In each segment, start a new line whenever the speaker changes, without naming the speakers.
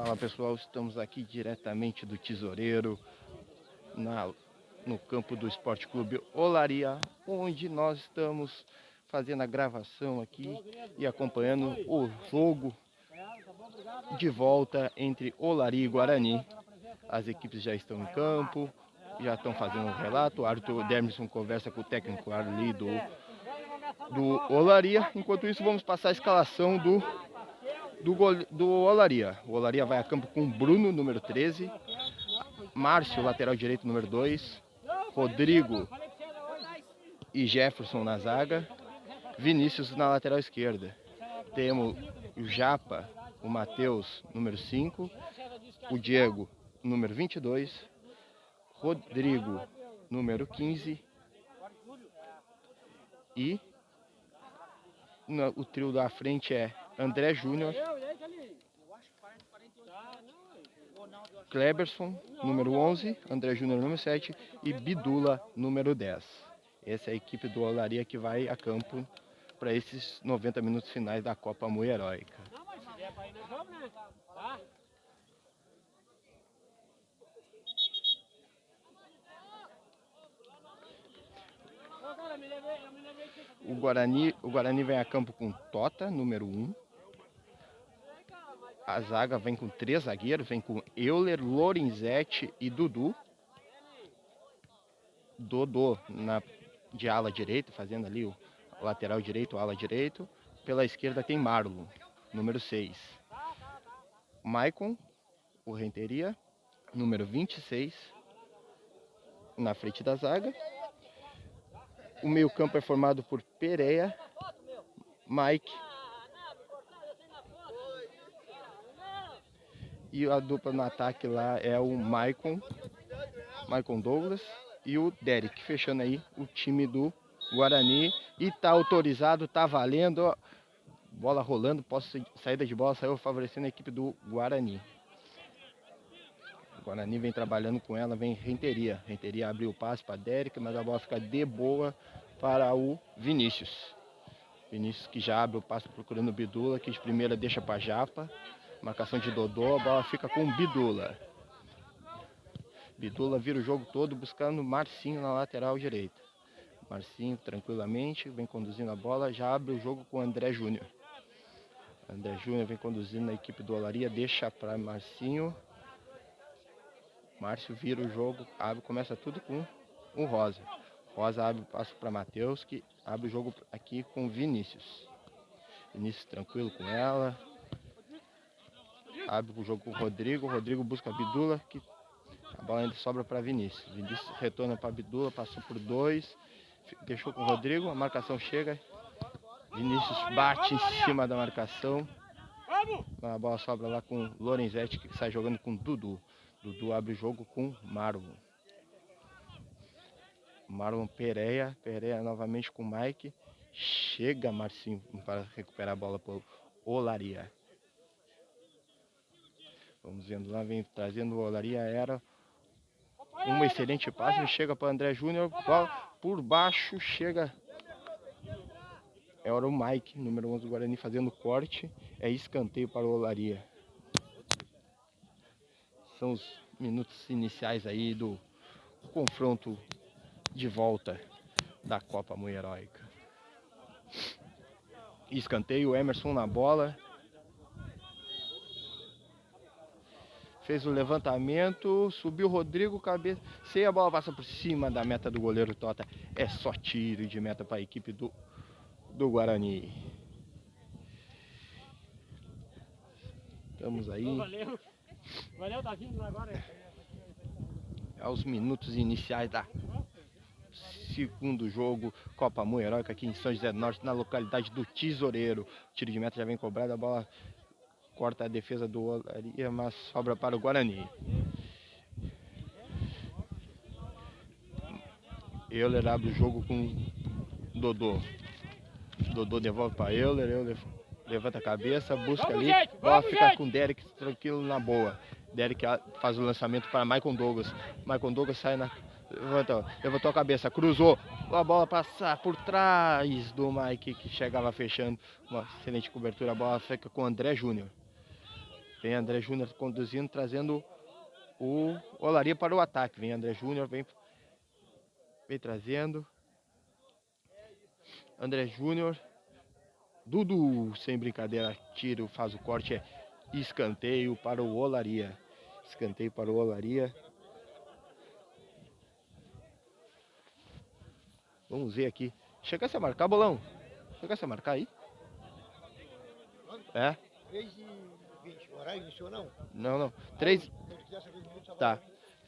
Fala pessoal, estamos aqui diretamente do Tesoureiro, no campo do Esporte Clube Olaria, onde nós estamos fazendo a gravação aqui e acompanhando o jogo de volta entre Olaria e Guarani. As equipes já estão em campo, já estão fazendo um relato. O Arthur Dermisson conversa com o técnico ali do Olaria. Enquanto isso, vamos passar a escalação do Olaria. O Olaria vai a campo com Bruno, número 13, Márcio, lateral direito, número 2, Rodrigo e Jefferson na zaga, Vinícius na lateral esquerda. Temos o Japa, o Matheus, número 5, o Diego, número 22, Rodrigo, número 15 e o trio da frente é André Júnior, Kleberson, número 11, André Júnior, número 7 e Bidula, número 10. Essa é a equipe do Olaria que vai a campo para esses 90 minutos finais da Copa Moe Heróica. O Guarani vem a campo com Tota, número 1. A zaga vem com 3 zagueiros, vem com Euler, Lorenzetti e Dudu. Dodô de ala direita, fazendo ali o lateral direito, ala direito. Pela esquerda tem Marlon, número 6. Maicon, o Renteria, número 26, na frente da zaga. O meio campo é formado por Pereira, Mike e a dupla no ataque lá é o Maicon Douglas e o Derek, fechando aí o time do Guarani. E tá autorizado, tá valendo, ó, bola rolando, saída de bola saiu favorecendo a equipe do Guarani. O Guarani vem trabalhando com ela, vem Renteria. Renteria abriu o passe para Derek, mas a bola fica de boa para o Vinícius. Vinícius que já abre o passe procurando o Bidula, que de primeira deixa para Japa. Marcação de Dodô, a bola fica com o Bidula. Bidula vira o jogo todo buscando Marcinho na lateral direita. Marcinho tranquilamente vem conduzindo a bola, já abre o jogo com o André Júnior. André Júnior vem conduzindo a equipe do Olaria, deixa para Marcinho. Márcio vira o jogo, começa tudo com o Rosa. Rosa abre o passo para Matheus, que abre o jogo aqui com Vinícius. Vinícius tranquilo com ela. Abre o jogo com o Rodrigo. Rodrigo busca a Bidula, que a bola ainda sobra para Vinícius. Vinícius retorna para a Bidula, passou por 2. Deixou com o Rodrigo, a marcação chega. Vinícius bate em cima da marcação. A bola sobra lá com o Lorenzetti, que sai jogando com o Dudu. Dudu abre o jogo com Marlon. Marlon Pereira novamente com o Mike. Chega Marcinho para recuperar a bola para o Olaria. Vamos vendo lá, vem trazendo o Olaria. Era um excelente passe. Chega para o André Júnior. Bola por baixo. Chega. Era o Mike, número 11 do Guarani, fazendo corte. É escanteio para o Olaria. São os minutos iniciais aí do confronto de volta da Copa Moe Heróica. Escanteio, Emerson na bola. Fez o levantamento, subiu o Rodrigo, cabeceia, a bola passa por cima da meta do goleiro Tota. É só tiro de meta para a equipe do Guarani. Estamos aí. Valeu, tá vindo agora. Aos minutos iniciais da segundo jogo, Copa Moe Heróica aqui em São José do Norte, na localidade do Tesoureiro. O tiro de meta já vem cobrado, a bola corta a defesa do Olaria, mas sobra para o Guarani. Euler abre o jogo com Dodô. Dodô devolve para Euler. Euler levanta a cabeça, busca ali. Bola fica com Derek tranquilo na boa. Derek faz o lançamento para Maicon Douglas. Maicon Douglas sai levantou a cabeça, cruzou. A bola passa por trás do Mike, que chegava fechando. Uma excelente cobertura. A bola fica com o André Júnior. Vem André Júnior conduzindo, trazendo o Olaria para o ataque. Vem André Júnior, vem trazendo. André Júnior. Dudu, sem brincadeira, tiro, faz o corte, é escanteio para o Olaria. Escanteio para o Olaria. Vamos ver aqui. Chegasse a marcar, Bolão? Chegasse a marcar aí? É?
3h20. O horário iniciou, não?
Não. 3... Tá.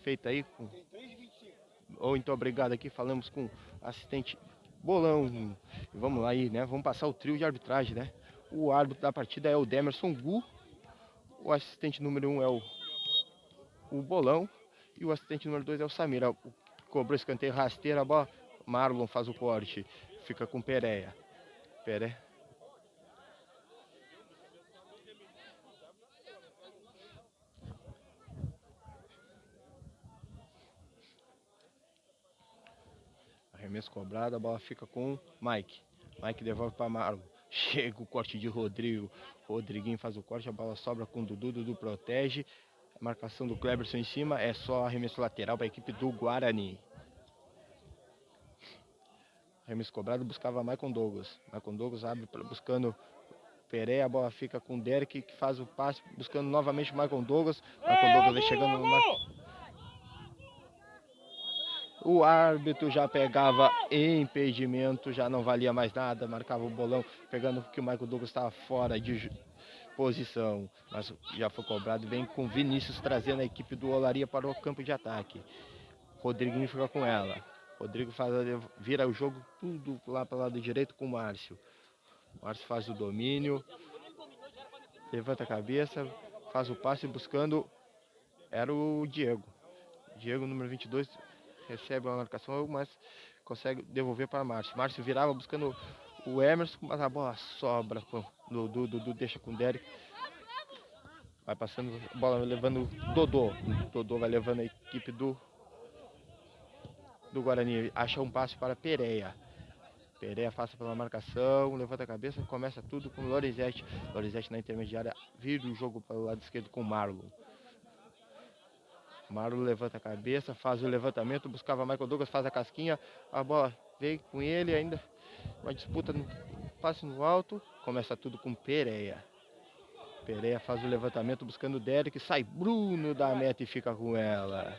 Feito aí. Com...
3h25.
Ou então, obrigado aqui. Falamos com assistente Bolão. Vamos lá aí, né? Vamos passar o trio de arbitragem, né? O árbitro da partida é o Demerson Gu. O assistente número 1 é o Bolão. E o assistente número 2 é o Samira. Cobrou escanteio rasteiro, a bola. Marlon faz o corte. Fica com Pereira. Arremesso cobrado, a bola fica com Mike. Mike devolve para Marlon. Chega o corte de Rodrigo. Rodriguinho faz o corte, a bola sobra com Dudu. Dudu protege. A marcação do Cleberson em cima. É só arremesso lateral para a equipe do Guarani. Arremesso cobrado, buscava Maicon Douglas. Maicon Douglas abre buscando Pereira. A bola fica com o Derek, que faz o passe, buscando novamente o Maicon Douglas. Maicon Douglas vai chegando no... O árbitro já pegava impedimento, já não valia mais nada, marcava o Bolão, pegando que o Michael Douglas estava fora de posição, mas já foi cobrado. Vem com Vinícius trazendo a equipe do Olaria para o campo de ataque. Rodriguinho fica com ela. Rodrigo vira o jogo tudo lá para o lado direito com o Márcio. Márcio faz o domínio, levanta a cabeça, faz o passe buscando, era o Diego. Diego, número 22, recebe a marcação, mas consegue devolver para Márcio. Márcio virava buscando o Emerson, mas a bola sobra. Dudu deixa com o Derek. Vai passando a bola, levando o Dodô. Dodô vai levando a equipe do Guarani. Acha um passe para Pereira. Pereira passa pela marcação, levanta a cabeça, começa tudo com Lorizete. Lorizete na intermediária, vira o jogo para o lado esquerdo com Marlon. Marlon levanta a cabeça, faz o levantamento, buscava Michael Douglas, faz a casquinha, a bola veio com ele, ainda uma disputa, passe no alto, começa tudo com Pereira. Pereira faz o levantamento buscando o Derek, sai Bruno da meta e fica com ela.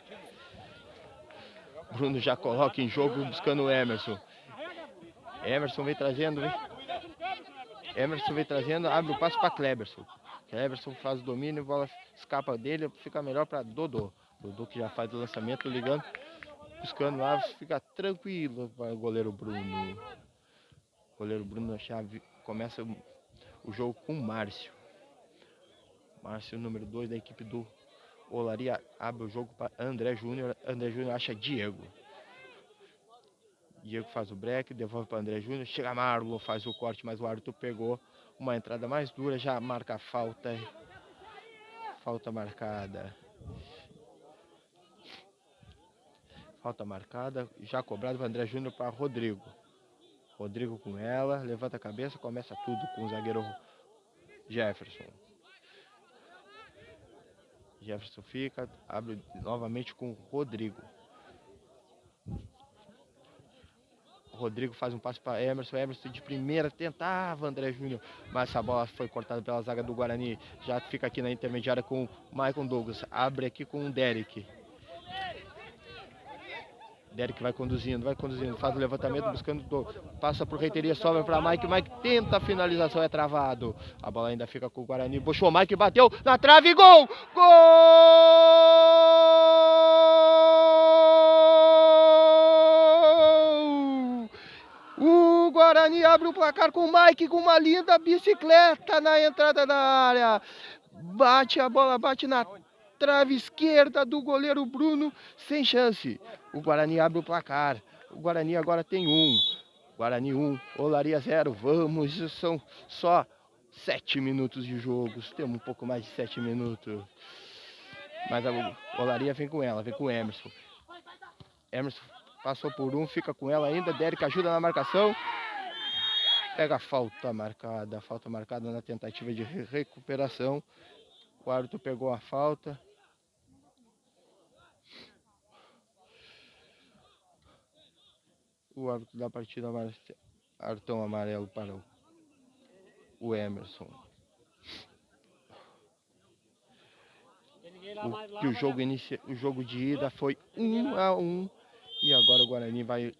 Bruno já coloca em jogo buscando o Emerson. Emerson vem trazendo, abre o passo para Cleberson. Cleberson faz o domínio, a bola escapa dele, fica melhor para Dodô. Dodô que já faz o lançamento, ligando, buscando lá, fica tranquilo para o goleiro Bruno. O goleiro Bruno na chave começa o jogo com Márcio. Márcio, número 2 da equipe do Olaria, abre o jogo para André Júnior. André Júnior acha Diego. Diego faz o break, devolve para André Júnior. Chega Marlon, faz o corte, mas o árbitro pegou uma entrada mais dura, já marca a falta. Falta marcada. Falta marcada, já cobrado para André Júnior para Rodrigo. Rodrigo com ela, levanta a cabeça, começa tudo com o zagueiro Jefferson. Jefferson fica, abre novamente com o Rodrigo. Rodrigo faz um passe para Emerson. Emerson de primeira tentava André Júnior, mas essa bola foi cortada pela zaga do Guarani. Já fica aqui na intermediária com o Maicon Douglas. Abre aqui com o Derek. Derek vai conduzindo, faz o levantamento buscando, passa por Reiteria, sobra para Mike. Mike tenta a finalização, é travado. A bola ainda fica com o Guarani. Puxou, Mike bateu na trave, gol! Gol! O Guarani abre o placar com o Mike com uma linda bicicleta na entrada da área. A bola bate na trave esquerda do goleiro Bruno, sem chance. O Guarani abre o placar. O Guarani agora tem 1. Guarani 1, Olaria 0. Vamos, são só 7 minutos de jogo. Temos um pouco mais de 7 minutos. Mas a Olaria vem com ela, vem com o Emerson. Emerson passou por 1, fica com ela ainda. Derek ajuda na marcação. Pega a falta marcada na tentativa de recuperação. O árbitro pegou a falta. O árbitro da partida cartão amarelo para o Emerson. O jogo de ida foi 1-1 e agora o Guarani vai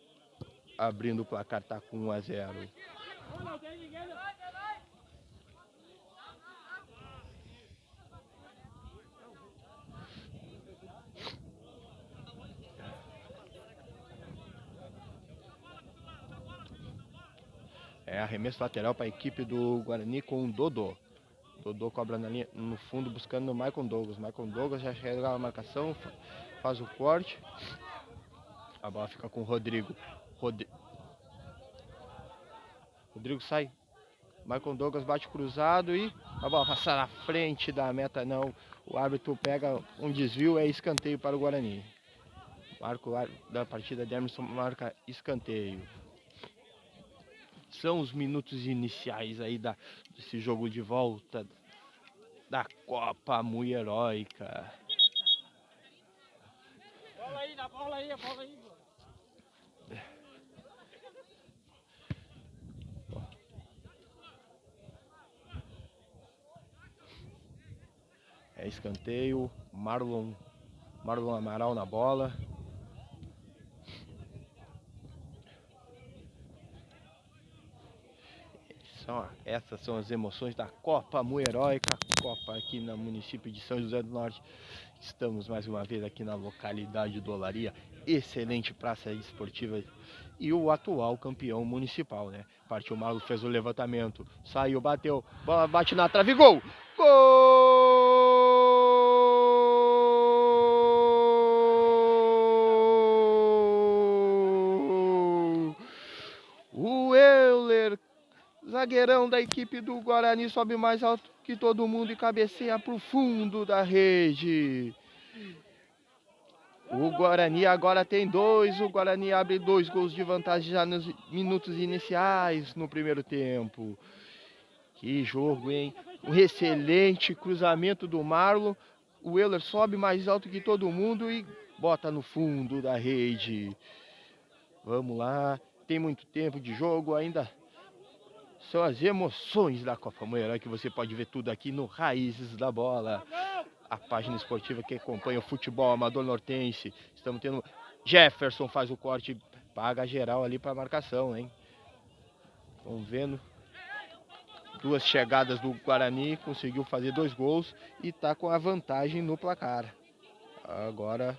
abrindo o placar, tá com 1-0. Arremesso lateral para a equipe do Guarani com o Dodô. Dodô cobra na linha, no fundo, buscando o Michael Douglas. Michael Douglas já chega na marcação, faz o corte. A bola fica com o Rodrigo. Rodrigo sai. Michael Douglas bate cruzado e a bola passa na frente da meta. Não, o árbitro pega um desvio, é escanteio para o Guarani. Marco da partida de Emerson marca escanteio. São os minutos iniciais aí desse jogo de volta da Copa Muito Heróica.
Bola aí, dá bola aí, bola aí.
Escanteio, Marlon Amaral na bola. Essas são as emoções da Copa Muito Heróica, Copa aqui no município de São José do Norte. Estamos mais uma vez aqui na localidade do Olaria, excelente praça esportiva e o atual campeão municipal, né? Partiu o Marlon, fez o levantamento, saiu, bateu, bola bate na trave, gol! Gol! O Euler, zagueirão da equipe do Guarani, sobe mais alto que todo mundo e cabeceia pro fundo da rede. O Guarani agora tem 2, o Guarani abre 2 gols de vantagem já nos minutos iniciais no primeiro tempo. Que jogo, hein? Um excelente cruzamento do Marlon. O Euler sobe mais alto que todo mundo e bota no fundo da rede. Vamos lá, tem muito tempo de jogo ainda. São as emoções da Copa Muito Heróica que você pode ver tudo aqui no Raízes da Bola. A página esportiva que acompanha o futebol amador nortense. Estamos tendo Jefferson faz o corte, paga geral ali para marcação, hein? Estão vendo? 2 chegadas do Guarani, conseguiu fazer 2 gols e tá com a vantagem no placar. Agora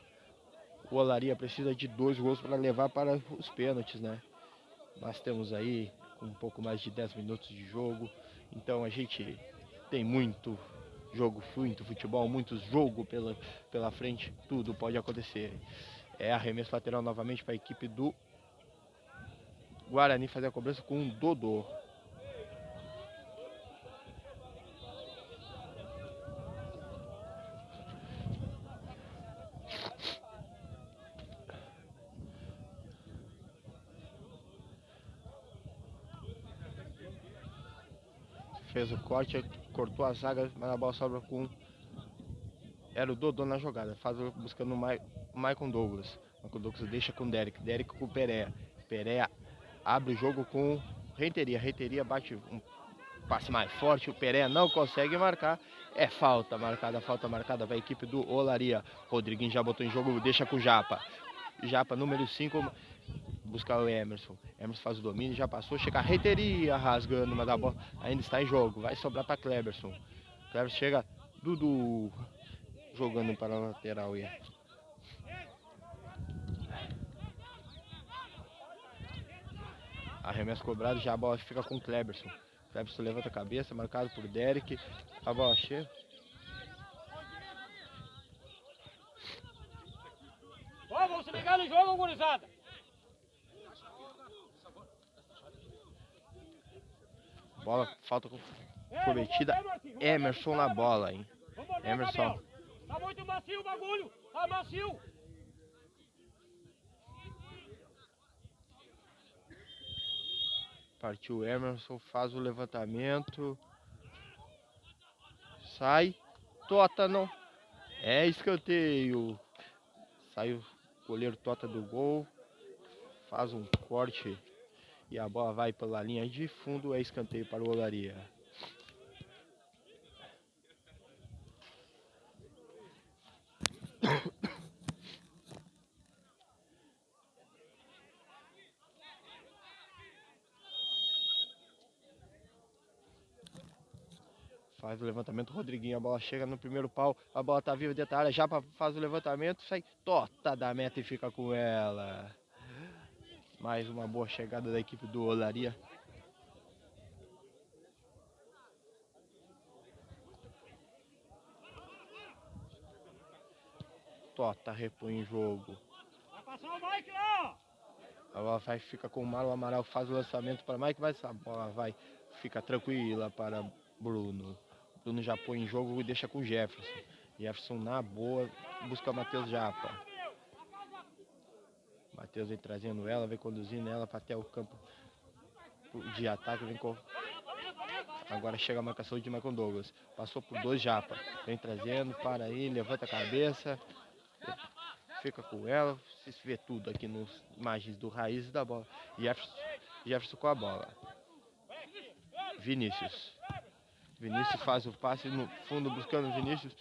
o Olaria precisa de 2 gols para levar para os pênaltis, né? Nós temos aí um pouco mais de 10 minutos de jogo, então a gente tem muito jogo, muito futebol, muito jogo pela frente, tudo pode acontecer. Arremesso lateral novamente para a equipe do Guarani fazer a cobrança com o Dodô. Fez o corte, cortou a zaga, mas a bola sobra com... Era o Dodô na jogada, buscando o Michael Douglas. Michael Douglas deixa com o Derek. Derek com o Pereira. Pereira abre o jogo com Renteria. Renteria bate um passe mais forte. O Pereira não consegue marcar. É falta marcada para a equipe do Olaria. Rodriguinho já botou em jogo, deixa com o Japa. Japa, número 5, buscar o Emerson. Emerson faz o domínio, já passou, chega a Renteria rasgando, mas a bola ainda está em jogo. Vai sobrar para Cleberson. Cleberson chega, Dudu jogando para a lateral. Arremesso cobrado, já a bola fica com o Cleberson. Cleberson levanta a cabeça, marcado por Derek. A bola chega.
Vamos se ligar no jogo, gurizada.
Bola, falta cometida. Emerson na bola, hein? Emerson.
Tá muito macio o bagulho, tá macio.
Partiu o Emerson, faz o levantamento. Sai. Tota não. É escanteio. Sai o goleiro Tota do gol. Faz um corte. E a bola vai pela linha de fundo. É escanteio para o Olaria. Faz o levantamento, Rodriguinho, a bola chega no primeiro pau, a bola tá viva dentro da área, já faz o levantamento, sai Tota da meta e fica com ela. Mais uma boa chegada da equipe do Olaria. Tota repõe o jogo.
Vai passar o Mike lá!
A bola vai, fica com o Marlon Amaral, faz o lançamento para Mike, mas a bola vai, fica tranquila para Bruno. Bruno já põe em jogo e deixa com Jefferson. Jefferson na boa, busca Matheus Japa. Matheus vem trazendo ela, vem conduzindo ela para até o campo de ataque, vem com... Agora chega a marcação de Michael Douglas. Passou por 2 Japa. Vem trazendo, para aí, levanta a cabeça. Fica com ela, se vê tudo aqui nas imagens do Raiz da bola. Jefferson com a bola. Vinícius faz o passe no fundo buscando o Vinícius.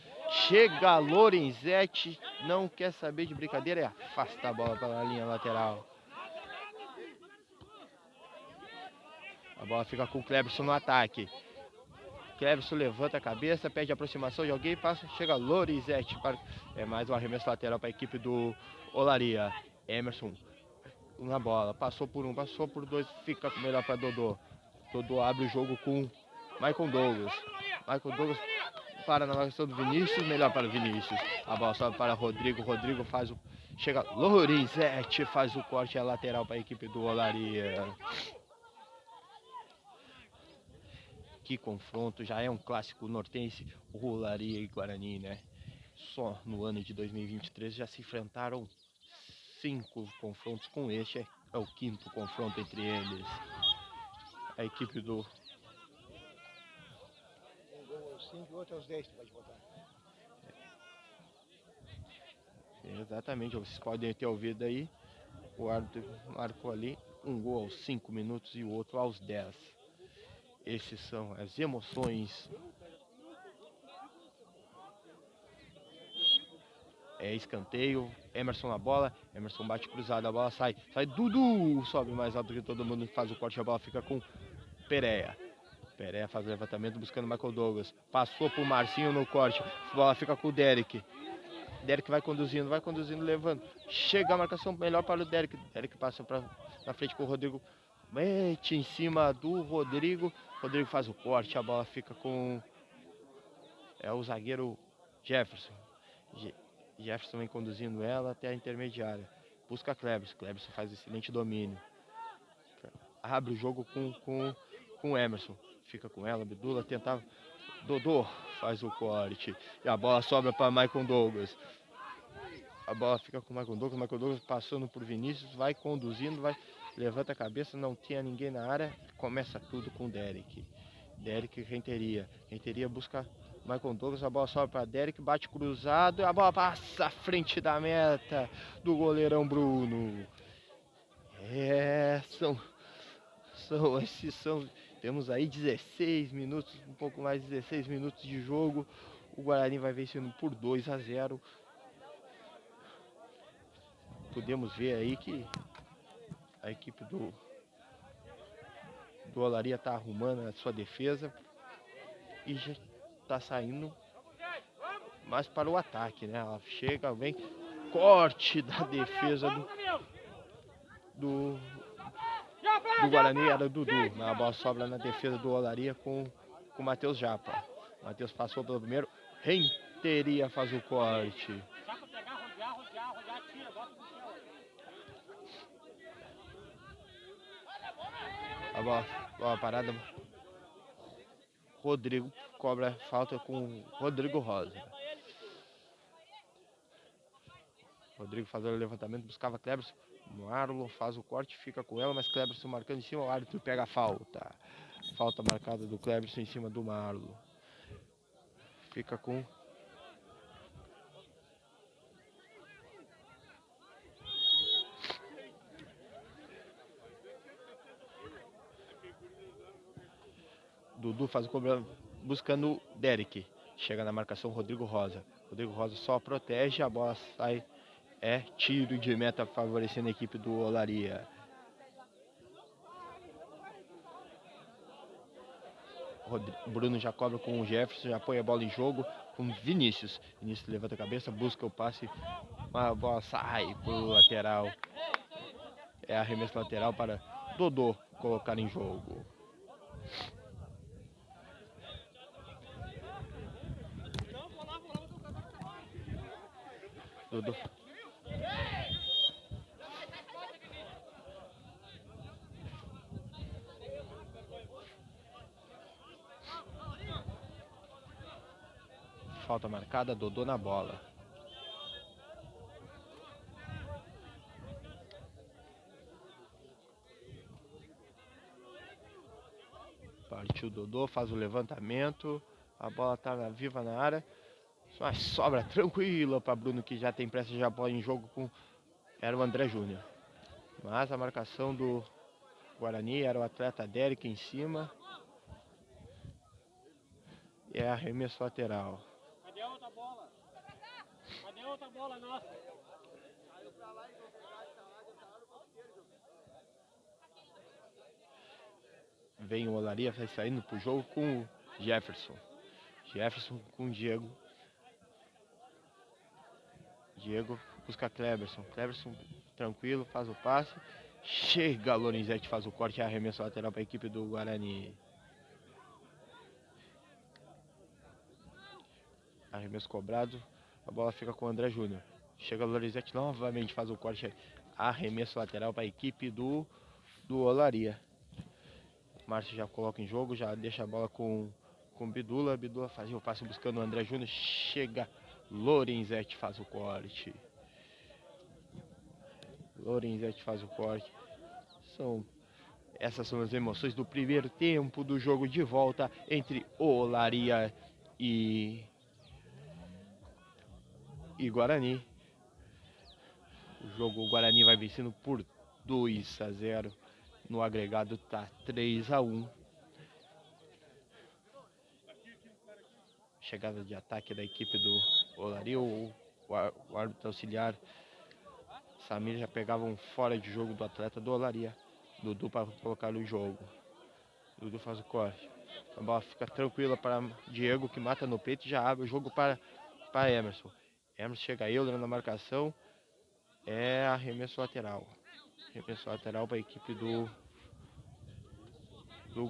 Chega Lorenzetti, não quer saber de brincadeira e afasta a bola pela linha lateral. A bola fica com o Cleberson no ataque. Cleberson levanta a cabeça, pede aproximação de alguém, passa, chega Lorenzetti. É mais um arremesso lateral para a equipe do Olaria. Emerson na bola, passou por 1, passou por 2, fica melhor para Dodô. Dodô abre o jogo com Michael Douglas. Michael Douglas para na marcação do Vinícius, melhor para o Vinícius. A bola sobe para Rodrigo, Rodrigo faz o... Chega Lorenzetti, faz o corte, é lateral para a equipe do Olaria. Que confronto, já é um clássico nortense, Olaria e Guarani, né? Só no ano de 2023 já se enfrentaram 5 confrontos, com este é o 5º confronto entre eles. A equipe do...
Um gol aos 5 e outro aos 10, tu pode botar.
Exatamente, vocês podem ter ouvido aí, o árbitro marcou ali um gol aos 5 minutos e o outro aos 10. Esses são as emoções. É escanteio, Emerson na bola, Emerson bate cruzado, a bola sai Dudu, sobe mais alto que todo mundo, faz o corte, a bola fica com Pereira. Pereira faz o levantamento buscando Michael Douglas, passou pro Marcinho no corte, a bola fica com o Derek. Derek vai conduzindo, levando. Chega a marcação melhor para o Derek. Derek passa na frente com o Rodrigo. Mete em cima do Rodrigo. Rodrigo faz o corte, a bola fica com... É o zagueiro Jefferson. Jefferson vem conduzindo ela até a intermediária. Busca Cleberson. Cleberson faz excelente domínio. Abre o jogo com Emerson. Fica com ela, Abdullah tentava... Dodô faz o corte. E a bola sobra para Michael Douglas. A bola fica com o Michael Douglas passando por Vinícius, vai conduzindo, levanta a cabeça, não tinha ninguém na área, começa tudo com Derek. Derek Renteria busca Michael Douglas, a bola sobe para Derek, bate cruzado, a bola passa à frente da meta do goleirão Bruno. Temos aí 16 minutos, um pouco mais de 16 minutos de jogo. O Guarani vai vencendo por 2-0. Podemos ver aí que a equipe do Olaria está arrumando a sua defesa e já está saindo mais para o ataque, né? Ela chega, vem, corte da defesa do Guarani, era Dudu. A bola sobra na defesa do Olaria com o Matheus Japa. Matheus passou pelo primeiro, Renteria faz o corte. A bola parada. Rodrigo cobra falta com Rodrigo Rosa. Rodrigo faz o levantamento, buscava Cleberson. Marlon faz o corte, fica com ela, mas Cleberson marcando em cima, o árbitro pega a falta. Falta marcada do Cleberson em cima do Marlon. Fica com Dudu faz o cobrança buscando o Derek. Chega na marcação Rodrigo Rosa. Rodrigo Rosa só protege, a bola sai. É tiro de meta favorecendo a equipe do Olaria. Bruno já cobra com o Jefferson, já põe a bola em jogo com Vinícius. Vinícius levanta a cabeça, busca o passe, a bola sai pro lateral. É arremesso lateral para Dodô colocar em jogo. Dodô. Falta marcada, Dodô na bola. Partiu Dodô, faz o levantamento. A bola tá viva na área. Uma sobra tranquila para Bruno, que já tem pressa, já bola em jogo com... Era o André Júnior. Mas a marcação do Guarani era o atleta Derek em cima. E é arremesso lateral.
Cadê a outra bola? Cadê a outra bola nossa?
Vem o Olaria, vai saindo pro jogo com o Jefferson. Jefferson com o Diego. Diego busca Kleberson. Kleberson tranquilo, faz o passe. Chega Lorenzetti, faz o corte e arremesso lateral para a equipe do Guarani. Arremesso cobrado. A bola fica com o André Júnior. Chega Lorenzetti novamente, faz o corte. Arremesso lateral para a equipe do Olaria. Márcio já coloca em jogo, já deixa a bola com Bidula. Bidula fazia o passe buscando o André Júnior. Chega Lorenzetti, faz o corte. Lorenzetti faz o corte. Essas são as emoções do primeiro tempo do jogo de volta entre Olaria e Guarani. O Guarani vai vencendo por 2-0. No agregado tá 3-1. Chegada de ataque da equipe do Olaria. O árbitro auxiliar Samir já pegava um fora de jogo do atleta do Olaria. Dudu para colocar no jogo. Dudu faz o corte. A bola fica tranquila para Diego, que mata no peito e já abre o jogo para Emerson. Emerson chega aí, na marcação. É arremesso lateral. Arremesso lateral para a equipe do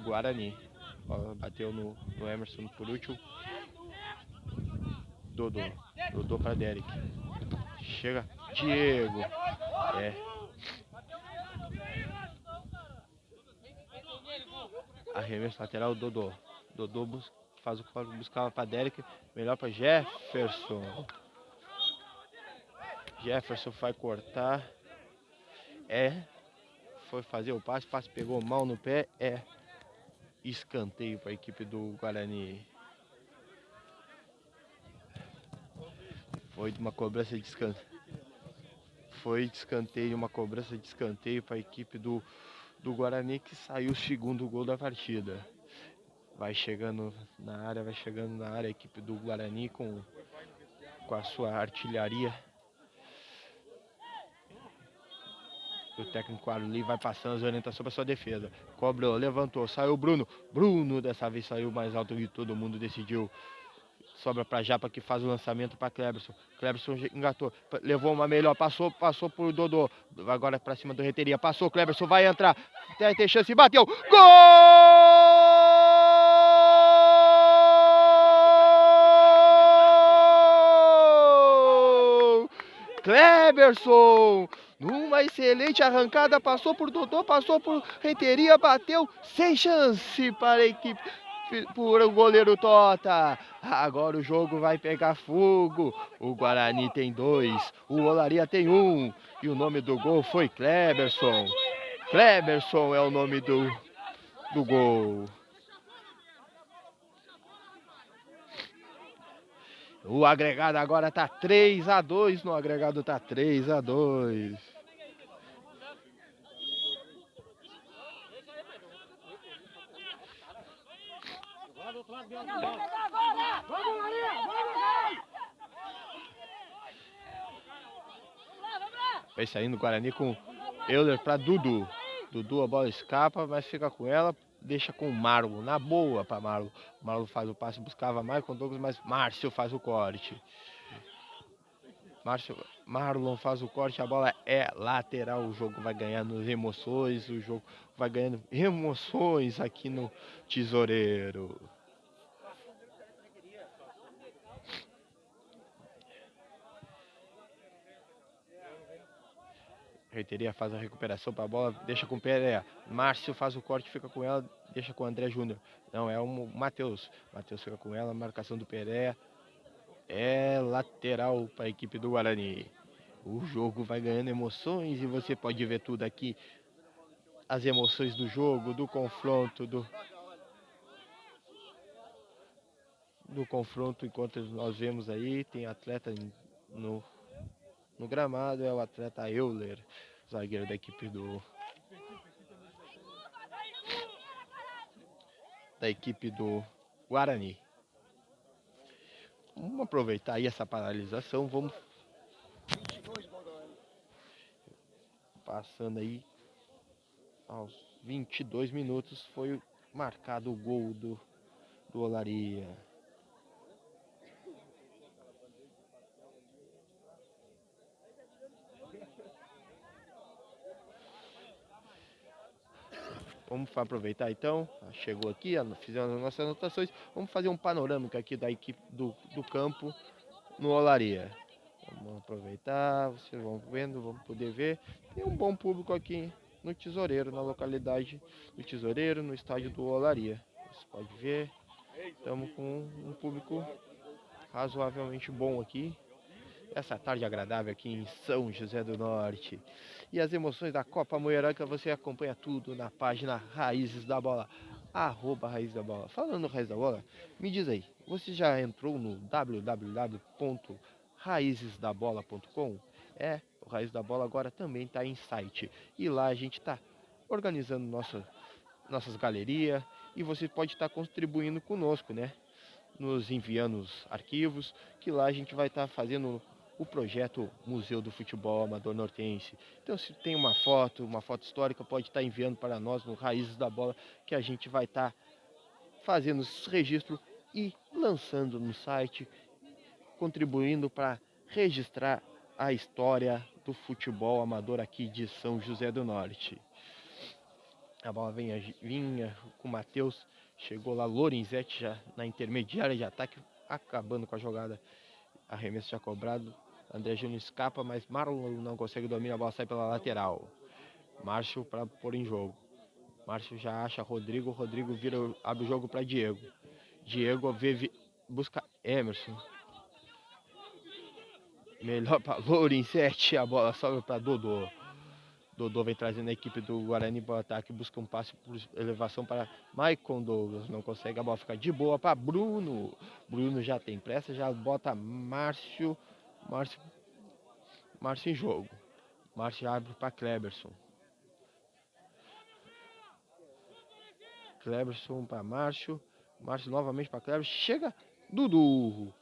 Guarani. A bola bateu no Emerson por último. Dodô para Derek. Chega Diego. Arremesso lateral, Dodô. Dodô faz o corte, buscava para Derek. Melhor para Jefferson. Jefferson vai cortar. Foi fazer o passe pegou mal no pé. Escanteio para a equipe do Guarani. Foi de uma cobrança de escanteio. Foi de escanteio, uma cobrança de escanteio para a equipe do Guarani, que saiu o segundo gol da partida. Vai chegando na área a equipe do Guarani com a sua artilharia. O técnico Aruli vai passando as orientações para sua defesa. Cobrou, levantou, saiu o Bruno. Bruno dessa vez saiu mais alto que todo mundo, decidiu. Sobra para Japa, que faz o lançamento para Kleberson. Kleberson engatou, levou uma melhor, passou por Dodô. Agora para cima do Reteria, passou, Kleberson vai entrar. Tem chance, bateu. Gol! Kleberson! Numa excelente arrancada, passou por Dodô, passou por Renteria, bateu sem chance para a equipe, por o goleiro Tota. Agora o jogo vai pegar fogo. O Guarani tem 2, o Olaria tem 1. E o nome do gol foi Kleberson. Kleberson é o nome do gol. O agregado agora tá 3-2. No agregado tá 3-2. Vai saindo o Guarani com Euler para Dudu. Dudu, a bola escapa, mas fica com ela. Deixa com o Marlon, na boa para Marlon. Marlon faz o passe, buscava Maicon Douglas, mas Márcio faz o corte. Marlon faz o corte, a bola é lateral. O jogo vai ganhando emoções, o jogo vai ganhando emoções aqui no Tesoureiro. Reiteria faz a recuperação para a bola, deixa com o Pereira. Márcio faz o corte, fica com ela, deixa com o André Júnior. Não, é o Matheus. Matheus fica com ela, marcação do Pereira. É lateral para a equipe do Guarani. O jogo vai ganhando emoções e você pode ver tudo aqui. As emoções do jogo, do confronto, do confronto, enquanto nós vemos aí, tem atleta no gramado, é o atleta Euler, zagueiro da equipe do Guarani. Vamos aproveitar aí essa paralisação, vamos passando aí aos 22 minutos foi marcado o gol do Olaria. Vamos aproveitar então, chegou aqui, fizemos as nossas anotações, vamos fazer um panorâmico aqui da equipe do campo no Olaria. Vamos aproveitar, vocês vão vendo, vão poder ver. Tem um bom público aqui no Tesoureiro, na localidade do Tesoureiro, no estádio do Olaria. Você pode ver, estamos com um público razoavelmente bom aqui. Essa tarde agradável aqui em São José do Norte. E as emoções da Copa Moeranca você acompanha tudo na página Raízes da Bola, @Raízes da Bola. Falando no Raízes da Bola, me diz aí, você já entrou no www.raizesdabola.com? O Raízes da Bola agora também está em site. E lá a gente está organizando nossas galerias e você pode estar contribuindo conosco, né? Nos enviando os arquivos, que lá a gente vai estar fazendo o projeto Museu do Futebol Amador Nortense. Então, se tem uma foto histórica, pode estar enviando para nós no Raízes da Bola, que a gente vai estar fazendo esse registro e lançando no site, contribuindo para registrar a história do futebol amador aqui de São José do Norte. A bola vinha com o Matheus, chegou lá, Lorenzetti já na intermediária de ataque, acabando com a jogada. Arremesso já cobrado, André Júnior escapa, mas Marlon não consegue dominar, a bola sai pela lateral. Márcio para pôr em jogo. Márcio já acha Rodrigo abre o jogo para Diego. Diego busca Emerson. Melhor para Lorenzetti, a bola sobe para Dodô. Dodô vem trazendo a equipe do Guarani para o ataque, busca um passe por elevação para Maicon Douglas, não consegue, a bola fica de boa para Bruno. Bruno já tem pressa, já bota Márcio em jogo. Márcio abre para Kleberson. Kleberson para Márcio. Márcio novamente para Kleberson. Chega Dudu.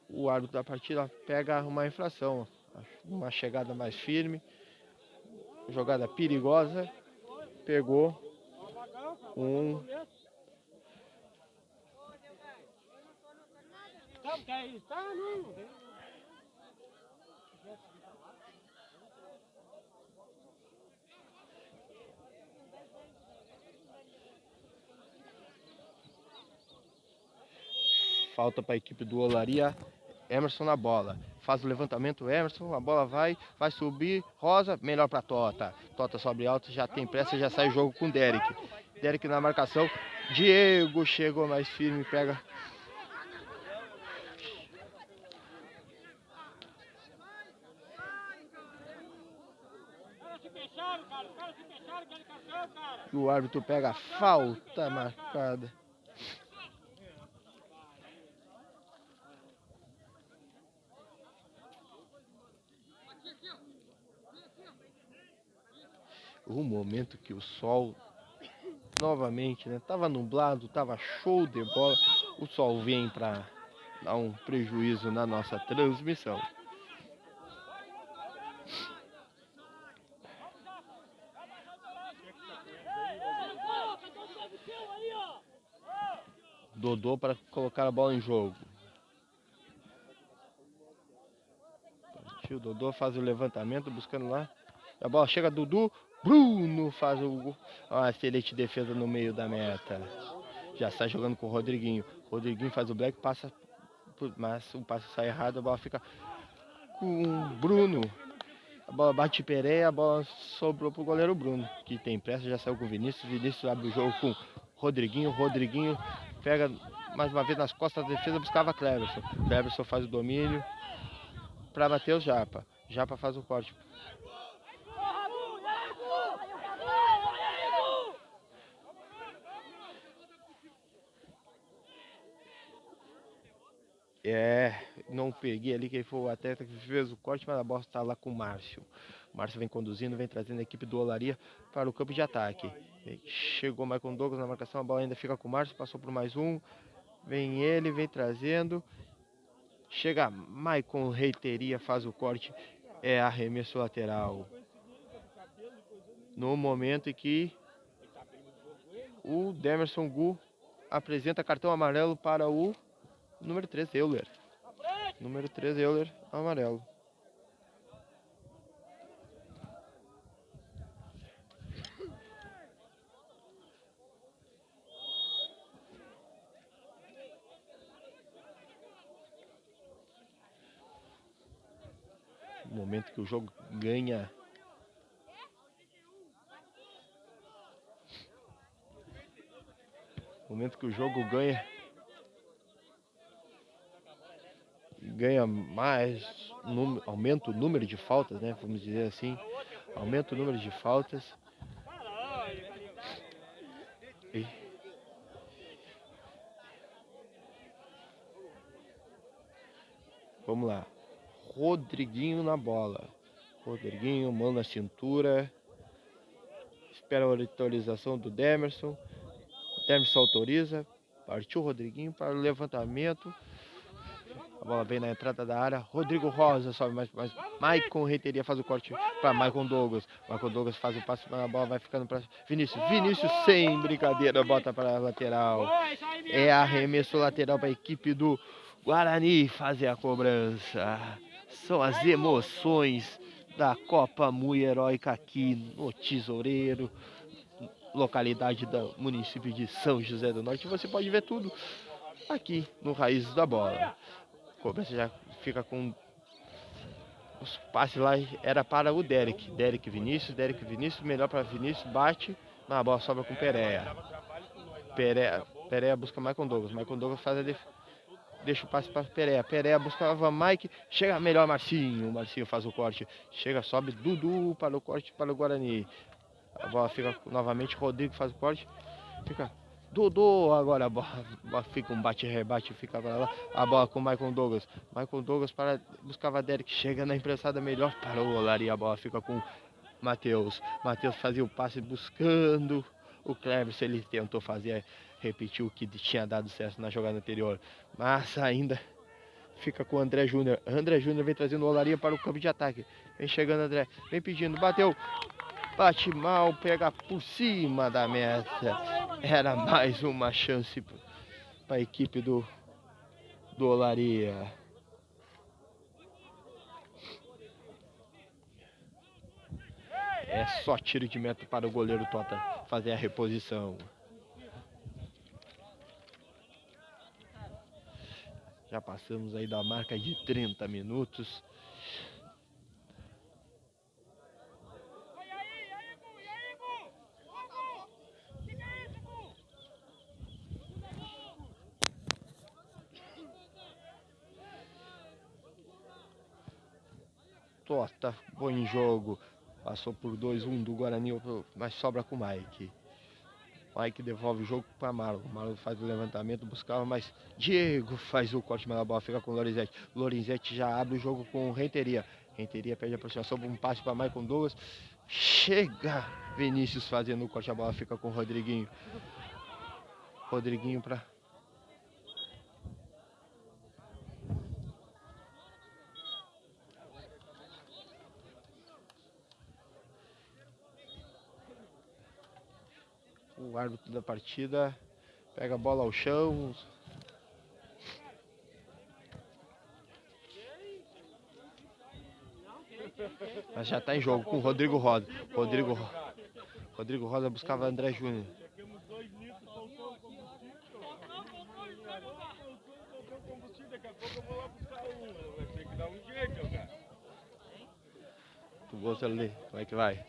O árbitro da partida pega uma infração. Uma chegada mais firme. Jogada perigosa. Pegou um. Falta para a equipe do Olaria. Emerson na bola. Faz o levantamento, Emerson, a bola vai subir, Rosa, melhor para Tota. Tota sobe alto, já tem pressa, já sai o jogo com Derek. Derek na marcação, Diego chegou mais firme, pega. O árbitro pega a falta marcada. O momento que o sol novamente, né? Tava nublado, tava show de bola. O sol vem para dar um prejuízo na nossa transmissão. Dodô para colocar a bola em jogo. O Dodô faz o levantamento, buscando lá. A bola chega, Dudu. Bruno faz uma excelente defesa no meio da meta. Já está jogando com o Rodriguinho. Rodriguinho faz o black, passa, mas o passe sai errado, a bola fica com o Bruno. A bola bate Pereira, a bola sobrou pro goleiro Bruno, que tem pressa, já saiu com o Vinícius. Vinícius abre o jogo com Rodriguinho. Rodriguinho pega mais uma vez nas costas da defesa, buscava Cleverson. Cleverson faz o domínio para Matheus Japa. Japa faz o corte. Não peguei ali quem foi o atleta que fez o corte, mas a bola está lá com o Márcio. O Márcio vem conduzindo, vem trazendo a equipe do Olaria para o campo de ataque. Chegou o Michael Douglas na marcação, a bola ainda fica com o Márcio, passou por mais um. Vem ele, vem trazendo. Chega Maicon Reiteria, faz o corte, é arremesso lateral. No momento em que o Demerson Gu apresenta cartão amarelo para o número 3, Euler. Número 3, Euler, amarelo. No momento que o jogo ganha. No momento que o jogo ganha mais, aumenta o número de faltas, né? Vamos dizer assim. Aumenta o número de faltas. Vamos lá. Rodriguinho na bola. Rodriguinho, mão na cintura. Espera a autorização do Demerson. Demerson autoriza. Partiu o Rodriguinho para o levantamento. A bola vem na entrada da área. Rodrigo Rosa sobe mais. Maicon Reiteria faz o corte para Michael Douglas. Michael Douglas faz o passe, a bola vai ficando para Vinícius. Vinícius sem brincadeira, bota para a lateral. É arremesso lateral para a equipe do Guarani fazer a cobrança. São as emoções da Copa Mui Heróica aqui no Tesoureiro, localidade do município de São José do Norte. Você pode ver tudo aqui no Raízes da Bola. A cobrança já fica com os passes lá, era para o Derek. Derek Vinícius, melhor para Vinícius, bate, mas a bola sobra com Pereira. Pereira busca Michael Douglas. Michael Douglas faz deixa o passe para Pereira. Pereira buscava Mike, chega melhor Marcinho. Marcinho faz o corte, chega, sobe Dudu para o corte para o Guarani. A bola fica novamente, Rodrigo faz o corte, fica Dodô, agora a bola fica um bate-rebate, fica agora lá, a bola com o Michael Douglas. Michael Douglas para buscava Derek, chega na emprestada melhor para o Olaria, a bola fica com Matheus. Matheus fazia o passe buscando o Cleverson, ele tentou fazer, repetir o que tinha dado certo na jogada anterior, mas ainda fica com o André Júnior. André Júnior vem trazendo o Olaria para o campo de ataque. Vem chegando André, vem pedindo, bateu. Bate mal, pega por cima da meta. Era mais uma chance para a equipe do Olaria. É só tiro de meta para o goleiro Tota fazer a reposição. Já passamos aí da marca de 30 minutos. Tota põe em jogo. Passou por 2-1 do Guarani, mas sobra com o Mike. Mike devolve o jogo para Marlon. Marlon faz o levantamento, buscava, mas Diego faz o corte, mas a bola fica com o Lorenzetti. Lorenzetti já abre o jogo com o Renteria. Renteria perde a aproximação, um passe para Michael Douglas. Chega Vinícius fazendo o corte, a bola fica com o Rodriguinho. Rodriguinho para... O árbitro da partida Pega a bola ao chão. Mas já tá em jogo com o Rodrigo Rosa. Rodrigo Rosa buscava André Júnior.
Temos 2 litros, faltou o combustível. Faltou o combustível, daqui a pouco eu vou lá buscar um. Vai ter que dar um jeito, cara.
Tu gosta ali, como é que vai?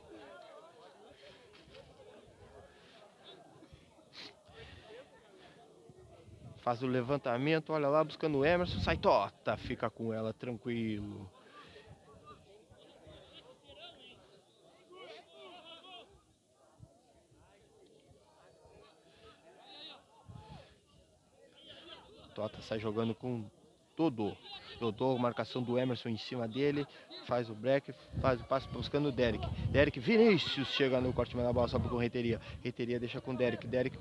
Faz o levantamento, olha lá, buscando o Emerson, sai torta, fica com ela tranquilo. Tota sai jogando com Dodô. Dodô, marcação do Emerson em cima dele, faz o break, faz o passe buscando o Derek. Derek, Vinícius chega no corte, mas a bola sobe com o Renteria. Renteria deixa com o Derek. Derek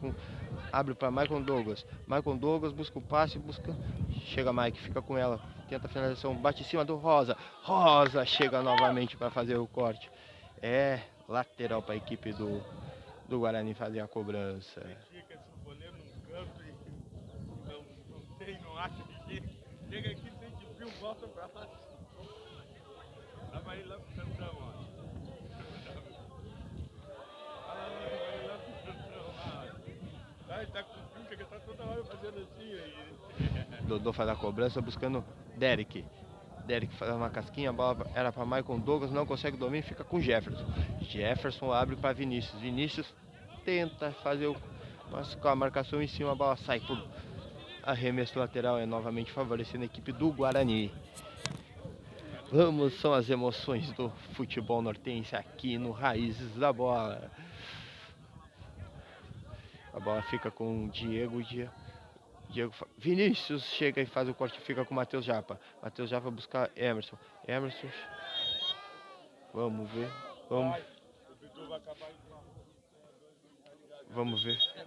abre para Michael Douglas. Michael Douglas busca o passe, chega Mike, fica com ela, tenta a finalização, bate em cima do Rosa. Rosa chega novamente para fazer o corte. É lateral para a equipe do Guarani fazer a cobrança.
Fica esse goleiro num canto e não acha de jeito. Chega aqui, sente frio, volta pra lá. Lá vai lá pro cantão, ó. Vai lá pro cantão, ó. Ele tá com frio, chega, tá toda hora fazendo assim aí.
Dodô faz a cobrança buscando Derek. Derek faz uma casquinha, a bola era para Michael Douglas, não consegue domínio, fica com Jefferson. Jefferson abre para Vinícius. Vinícius tenta fazer mas com a marcação em cima, a bola sai por arremesso lateral, é novamente favorecendo a equipe do Guarani. Vamos, são as emoções do futebol nortense aqui no Raízes da Bola. A bola fica com o Diego. Vinícius chega e faz o corte, fica com o Matheus Japa. Matheus Japa busca Emerson. Emerson. Vamos ver.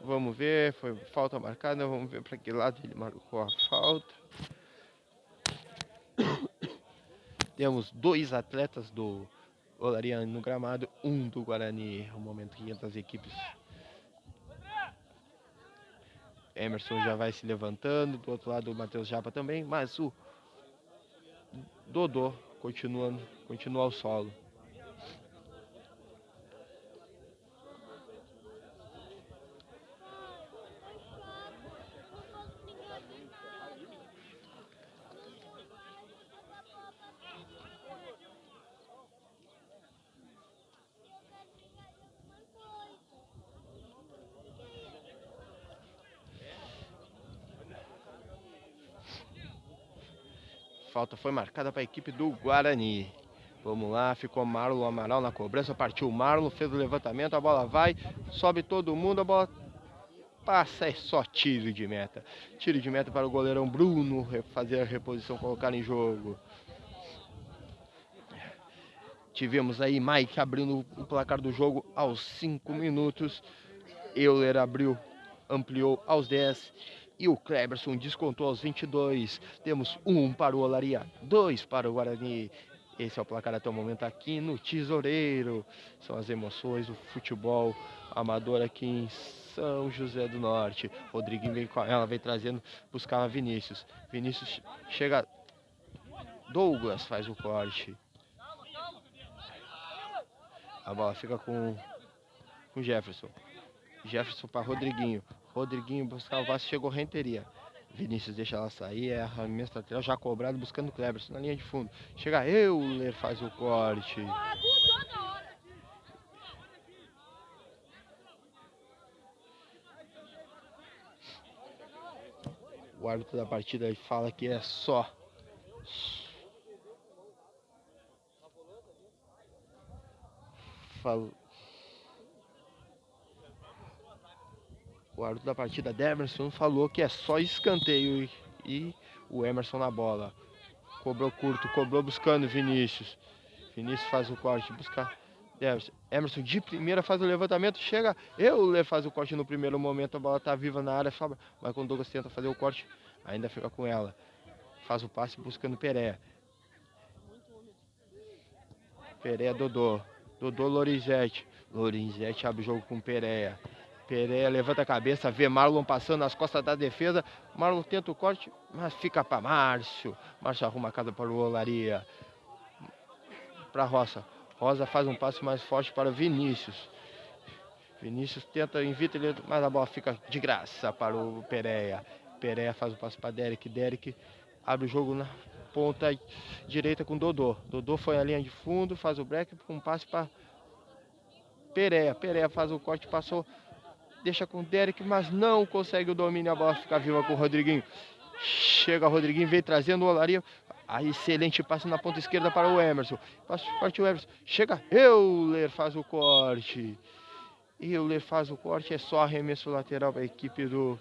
Vamos ver. Foi falta marcada. Vamos ver para que lado ele marcou a falta. Temos 2 atletas do Olaria no gramado, 1 do Guarani. O momento que entra as equipes. Emerson já vai se levantando, do outro lado o Matheus Japa também, mas o Dodô continua ao solo. Falta foi marcada para a equipe do Guarani. Vamos lá, ficou Marlon Amaral na cobrança, partiu o Marlon, fez o levantamento, a bola vai, sobe todo mundo, a bola passa, é só tiro de meta. Tiro de meta para o goleirão Bruno fazer a reposição, colocar em jogo. Tivemos aí Mike abrindo o placar do jogo aos 5 minutos. Euler ampliou aos 10. E o Kleberson descontou aos 22. Temos 1 para o Olaria, 2 para o Guarani. Esse é o placar até o momento aqui no Tesoureiro. São as emoções do futebol amador aqui em São José do Norte. Rodriguinho vem com ela, vem trazendo, buscava Vinícius. Vinícius chega. Douglas faz o corte. A bola fica com Jefferson. Jefferson para Rodriguinho. Rodriguinho buscar o passe, chegou Renteria. Vinícius deixa ela sair, é arremesso lateral já cobrado, buscando o Kleberson na linha de fundo. Chega Euler, faz o corte. O árbitro da partida fala que é só. O árbitro da partida, Emerson, falou que é só escanteio e o Emerson na bola. Cobrou curto, cobrou buscando Vinícius. Vinícius faz o corte, busca Emerson de primeira faz o levantamento, chega, Euler faz o corte no primeiro momento, a bola tá viva na área, sobra, mas quando o Douglas tenta fazer o corte, ainda fica com ela. Faz o passe buscando Pereira. Pereira, Dodô Lorenzetti abre o jogo com Pereira. Pereira levanta a cabeça, vê Marlon passando nas costas da defesa. Marlon tenta o corte, mas fica para Márcio. Márcio arruma a casa para o Olaria. Para Rosa. Rosa faz um passe mais forte para Vinícius. Vinícius tenta, invita ele, mas a bola fica de graça para o Pereira. Pereira faz o passe para Derek. Derek abre o jogo na ponta direita com Dodô. Dodô foi à linha de fundo, faz o break com um passe para Pereira. Pereira faz o corte, passou, deixa com o Derek, mas não consegue o domínio. A bola fica viva com o Rodriguinho. Chega o Rodriguinho, vem trazendo o Olaria. Aí, excelente passe na ponta esquerda para o Emerson. Passe forte o Emerson. Chega, Euler faz o corte. Euler faz o corte, é só arremesso lateral para a equipe do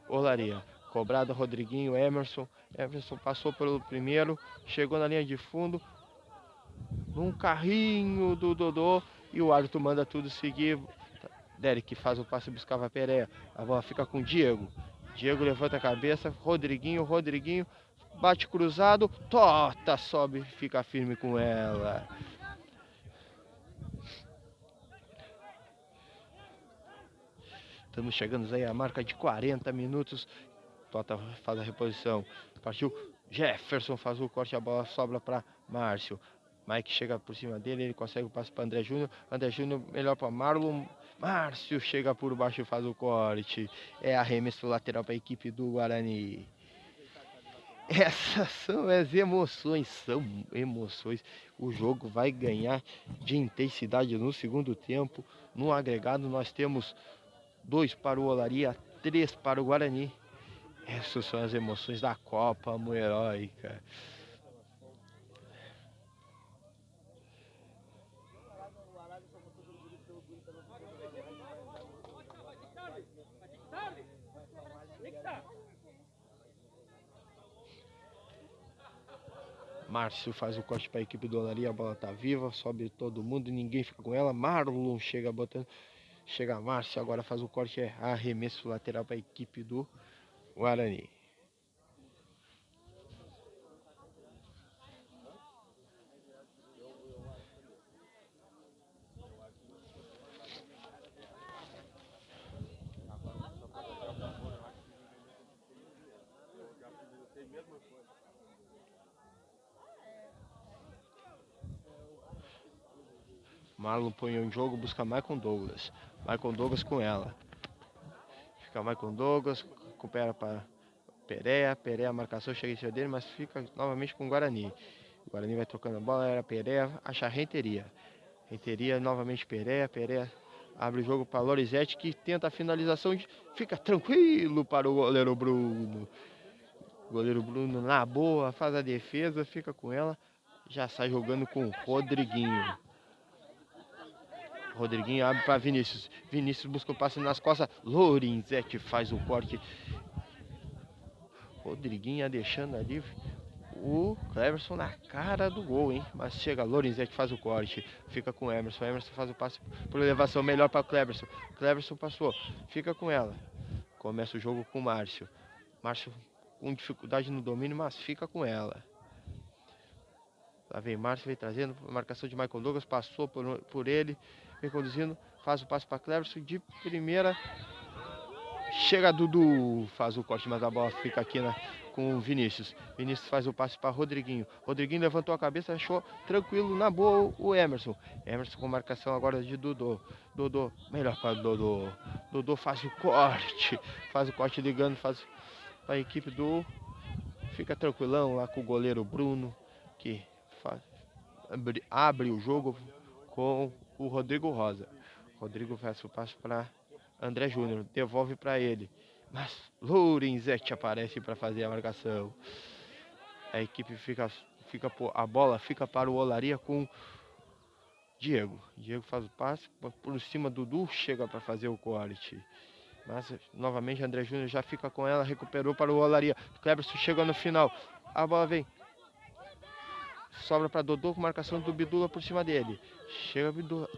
Olaria. Cobrado Rodriguinho, Emerson. Emerson passou pelo primeiro, chegou na linha de fundo, num carrinho do Dodô, e o árbitro manda tudo seguir. Derek faz o passe, buscava Pereira. A bola fica com Diego. Diego levanta a cabeça, Rodriguinho bate cruzado, Tota sobe, fica firme com ela. Estamos chegando aí à marca de 40 minutos. Tota faz a reposição. Partiu. Jefferson faz o corte, a bola sobra para Márcio. Mike chega por cima dele, ele consegue o passe para André Júnior. André Júnior melhor para Marlon. Márcio chega por baixo e faz o corte. É arremesso lateral para a equipe do Guarani. Essas são as emoções, O jogo vai ganhar de intensidade no segundo tempo. No agregado nós temos 2 para o Olaria, 3 para o Guarani. Essas são as emoções da Copa Heróica. Márcio faz o corte para a equipe do Olaria, a bola tá viva, sobe todo mundo, ninguém fica com ela. Marlon chega botando, chega Márcio, agora faz o corte, é arremesso lateral para a equipe do Guarani. Marlon põe em jogo, busca Michael Douglas. Michael Douglas com ela. Fica Michael Douglas, recupera para Pereira. Pereira, a marcação chega em cima dele, mas fica novamente com o Guarani. O Guarani vai trocando a bola, era Pereira, acha Renteria. Renteria, novamente Pereira. Pereira abre o jogo para Lorizete, que tenta a finalização. Fica tranquilo para o goleiro Bruno. O goleiro Bruno na boa, faz a defesa, fica com ela. Já sai jogando com o Rodriguinho. Rodriguinho abre para Vinícius. Vinícius busca o passe nas costas. Lorizete faz o corte. Rodriguinho deixando ali o Cleverson na cara do gol, hein? Mas chega Lorizete, faz o corte. Fica com o Emerson. Emerson faz o passe por elevação. Melhor para Cleverson. Cleverson passou. Fica com ela. Começa o jogo com o Márcio. Márcio com dificuldade no domínio, mas fica com ela. Lá vem Márcio, vem trazendo. Marcação de Michael Douglas. Passou por ele. Vem conduzindo, faz o passe para Cleverson de primeira. Chega Dudu, faz o corte, mas a bola fica aqui com o Vinícius. Vinícius faz o passe para Rodriguinho. Rodriguinho levantou a cabeça, achou tranquilo, na boa o Emerson. Emerson com marcação agora de Dodô. Dodô, melhor para Dodô. Dodô faz o corte. Faz o corte ligando, faz para a equipe do... Fica tranquilão lá com o goleiro Bruno, que abre o jogo com o Rodrigo Rosa. Rodrigo faz o passe para André Júnior, devolve para ele, mas Lorizete aparece para fazer a marcação. A equipe a bola fica para o Olaria com Diego. Diego faz o passe por cima do Dudu, chega para fazer o corte. Mas novamente André Júnior já fica com ela, recuperou para o Olaria. Cleberson chega no final, a bola vem. Sobra para Dodô com marcação do Bidula por cima dele. Chega Bidula.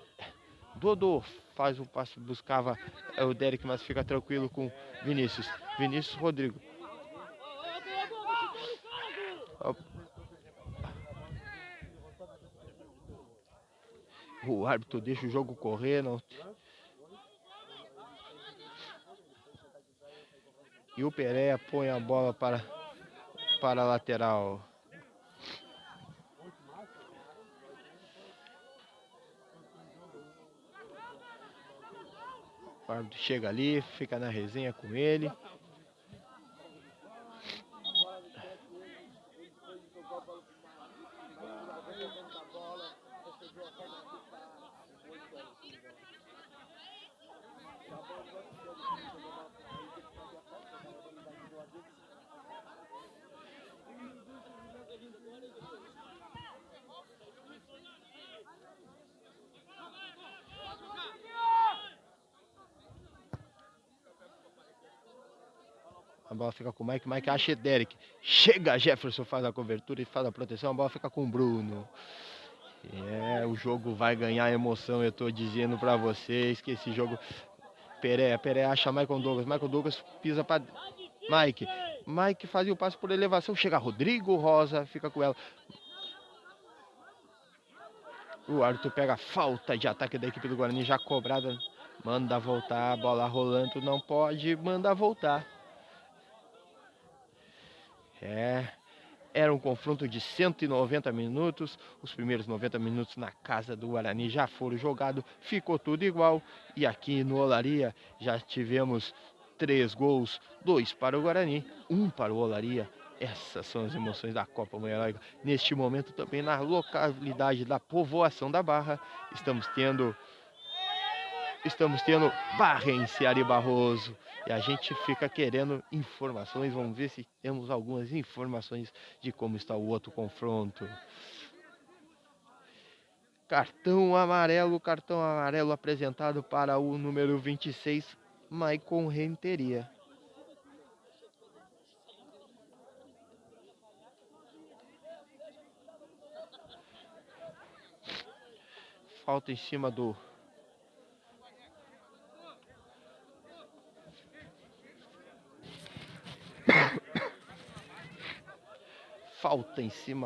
Dodô faz o passe, buscava o Derek, mas fica tranquilo com Vinícius. Vinícius Rodrigo. O árbitro deixa o jogo correr. Não... E o Pereira põe a bola para a lateral. O árbitro chega ali, fica na resenha com ele. A bola fica com o Mike. Mike acha Derek. Chega Jefferson, faz a cobertura e faz a proteção. A bola fica com o Bruno. O jogo vai ganhar emoção. Eu tô dizendo pra vocês que esse jogo... Pereira acha Michael Douglas. Michael Douglas pisa pra Mike. Mike fazia o passe por elevação. Chega Rodrigo Rosa, fica com ela. O árbitro pega a falta de ataque da equipe do Guarani, já cobrada. Manda voltar, bola rolando, não pode, manda voltar. Era um confronto de 190 minutos. Os primeiros 90 minutos na casa do Guarani já foram jogados. Ficou tudo igual. E aqui no Olaria já tivemos 3 gols. 2 para o Guarani, 1 para o Olaria. Essas são as emoções da Copa Mãe Heróica. Neste momento também na localidade da Povoação da Barra. Estamos tendo Barrense Ari Barroso. E a gente fica querendo informações. Vamos ver se temos algumas informações de como está o outro confronto. Cartão amarelo apresentado para o número 26, Maicon Renteria. Falta em cima do...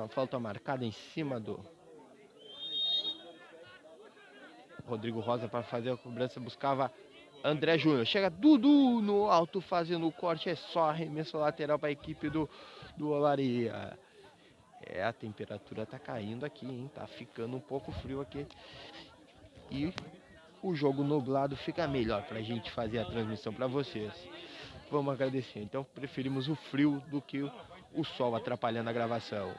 falta marcada em cima do Rodrigo Rosa para fazer a cobrança, buscava André Júnior. Chega Dudu no alto fazendo o corte, é só arremesso lateral para a equipe do Olaria. A temperatura tá caindo aqui, hein? Tá ficando um pouco frio aqui. E o jogo nublado fica melhor pra gente fazer a transmissão para vocês. Vamos agradecer. Então preferimos o frio do que o sol atrapalhando a gravação.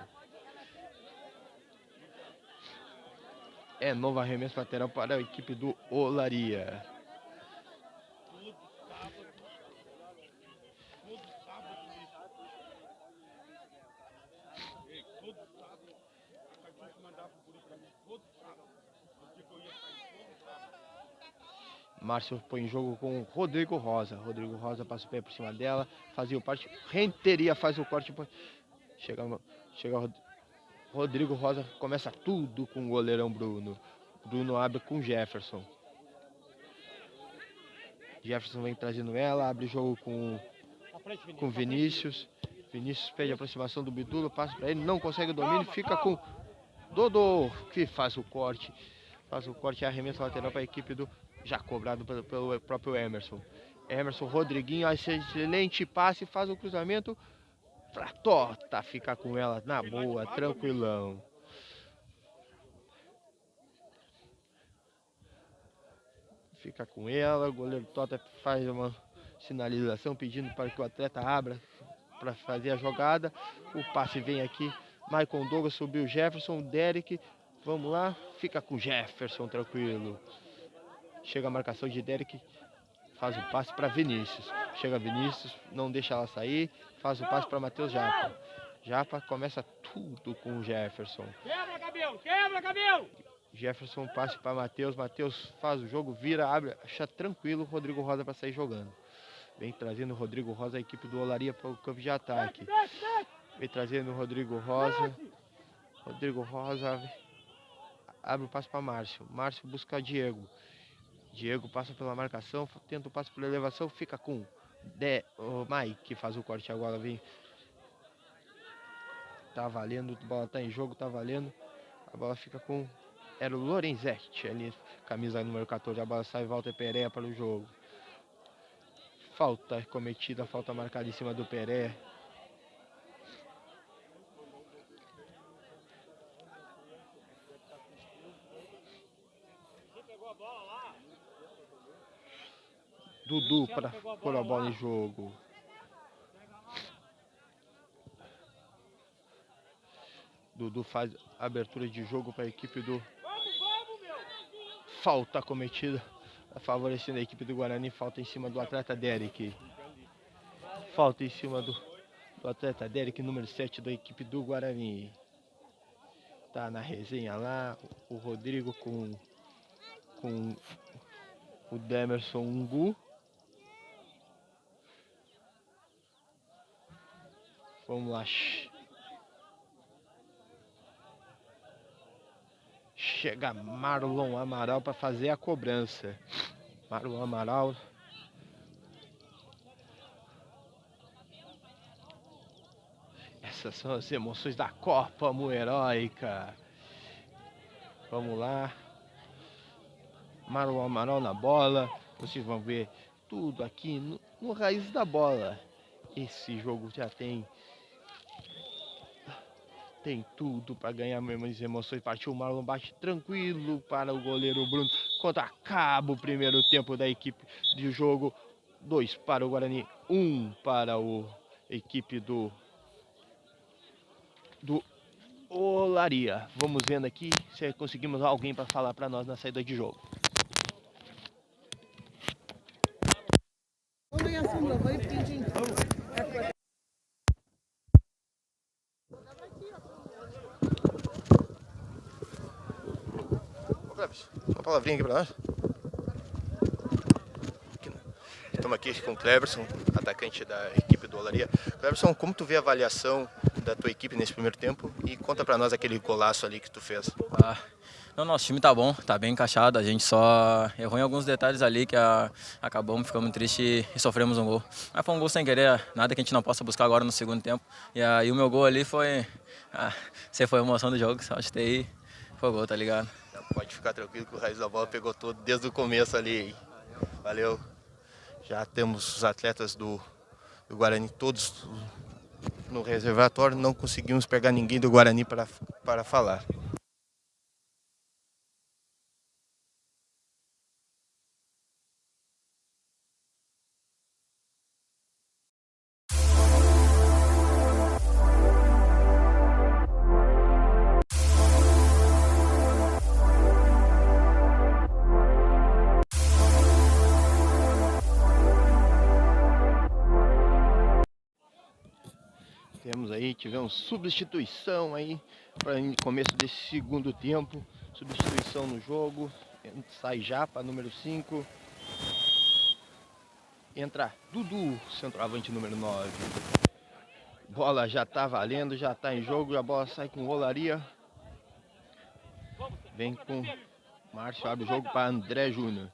Novo arremesso lateral para a equipe do Olaria. Márcio põe em jogo com Rodrigo Rosa. Rodrigo Rosa passa o pé por cima dela, fazia o parte. Renteria faz o corte. Chega Rodrigo Rosa, começa tudo com o goleirão Bruno. Bruno abre com Jefferson. Jefferson vem trazendo ela, abre o jogo com Vinícius. Vinícius pede a aproximação do Bidulo, passa para ele, não consegue o domínio, fica com Dodô, que faz o corte. Faz o corte e arremesso lateral para a equipe do... Já cobrado pelo próprio Emerson. Rodriguinho, excelente passe, faz o cruzamento. Pra Tota, fica com ela na boa, tranquilão. Fica com ela, o goleiro Tota faz uma sinalização pedindo para que o atleta abra para fazer a jogada. O passe vem aqui, Michael Douglas subiu Jefferson, Derek, vamos lá, fica com Jefferson, tranquilo. Chega a marcação de Derek, faz o passe para Vinícius. Chega Vinícius, não deixa ela sair, faz o passe para Matheus Japa. Japa começa tudo com o Jefferson. Quebra, cabelo! Jefferson passe para Matheus. Matheus faz o jogo, vira, abre, acha tranquilo o Rodrigo Rosa para sair jogando. Vem trazendo o Rodrigo Rosa, a equipe do Olaria para o campo de ataque. Vem trazendo o Rodrigo Rosa. Rodrigo Rosa abre o passe para Márcio. Márcio busca Diego. Diego passa pela marcação, tenta o passe por elevação, fica com o Mike, que faz o corte agora, vem. Tá valendo, a bola tá em jogo, tá valendo. A bola fica com era o Lorenzetti ali, camisa número 14. A bola sai, Walter Pereira para o jogo. Falta cometida, falta marcada em cima do Pereira. Dudu para pôr a bola em jogo. Dudu faz abertura de jogo para a equipe do... Falta cometida, favorecendo a equipe do Guarani. Falta em cima do atleta Derek. Falta em cima do atleta Derek, número 7 da equipe do Guarani. Tá na resenha lá, o Rodrigo com o Demerson Ungu. Vamos lá. Chega Marlon Amaral para fazer a cobrança. Marlon Amaral. Essas são as emoções da Copa Mueróica. Vamos lá. Marlon Amaral na bola. Vocês vão ver tudo aqui no Raiz da Bola. Esse jogo já tem tudo para ganhar mesmo as emoções. Partiu o Marlon, bate tranquilo para o goleiro Bruno. Quando acaba o primeiro tempo da equipe de jogo, 2 para o Guarani, 1 para a equipe do Olaria. Vamos vendo aqui se conseguimos alguém para falar para nós na saída de jogo. Uma palavrinha aqui para nós. Estamos aqui com o Cleberson, atacante da equipe do Olaria. Cleberson, como tu vê a avaliação da tua equipe nesse primeiro tempo? E conta para nós aquele golaço ali que tu fez.
Não, nosso time tá bom, tá bem encaixado. A gente só errou em alguns detalhes ali que acabamos, ficamos tristes e sofremos um gol. Mas foi um gol sem querer, nada que a gente não possa buscar agora no segundo tempo. E aí o meu gol ali foi... Você foi a emoção do jogo, só chutei e foi gol, tá ligado?
Pode ficar tranquilo que o Raiz da Bola pegou todo desde o começo ali. Valeu. Já temos os atletas do Guarani todos no reservatório. Não conseguimos pegar ninguém do Guarani para falar. Tivemos substituição aí para o começo desse segundo tempo. Substituição no jogo. Sai Japa, número 5. Entra Dudu, centroavante número 9. Bola já tá valendo, já tá em jogo. A bola sai com Olaria. Vem com Márcio, abre o jogo para André Júnior.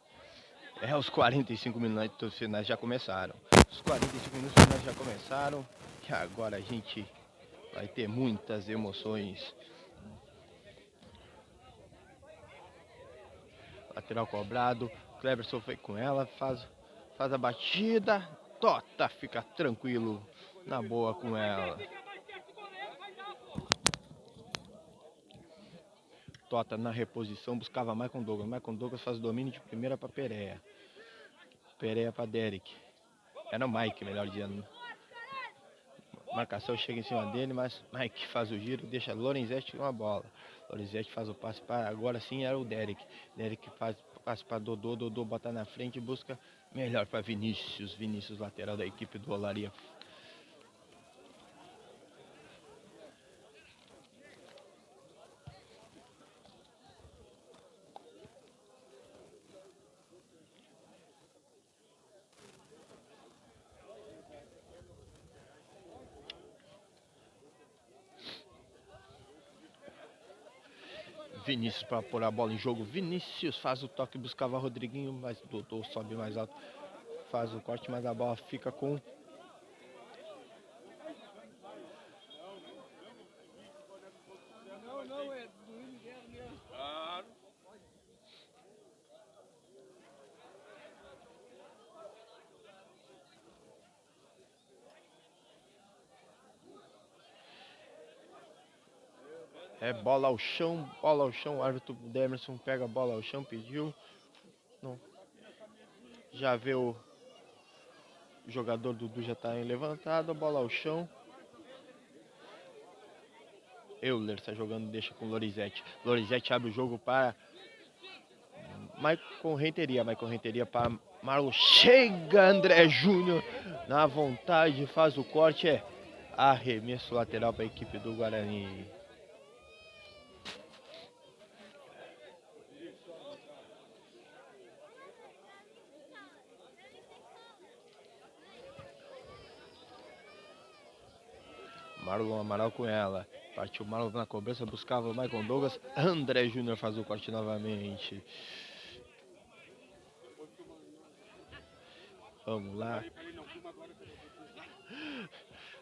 Os 45 minutos finais já começaram. Os 45 minutos finais já começaram. E agora a gente vai ter muitas emoções. Lateral cobrado. Cleberson foi com ela. Faz a batida. Tota fica tranquilo. Na boa com ela. Tota na reposição. Buscava Maicon Douglas. Maicon Douglas faz o domínio de primeira para Pereira. Pereira para Derek. Era o Mike, melhor dizendo. Marcação chega em cima dele, mas Mike faz o giro, deixa Lorenzetti com a bola. Lorenzetti faz o passe para, agora sim era o Derek. Derek faz passe para Dodô, Dodô bota na frente e busca melhor para Vinícius. Vinícius, lateral da equipe do Olaria. Vinícius para pôr a bola em jogo. Vinícius faz o toque, buscava Rodriguinho, mas Dodô sobe mais alto. Faz o corte, mas a bola fica com É bola ao chão, bola ao chão. O árbitro Demerson pega a bola ao chão, pediu. Não. Já vê o jogador Dudu já tá levantado, a bola ao chão. Euler está jogando, deixa com Lorizete. Lorizete abre o jogo para Maicon Renteria. Maicon Renteria para Marlon. Chega André Júnior na vontade, faz o corte. É arremesso lateral para a equipe do Guarani. Marlon Amaral com ela. Partiu Marlon na cobrança, buscava o Maicon Douglas. André Júnior faz o corte novamente. Vamos lá.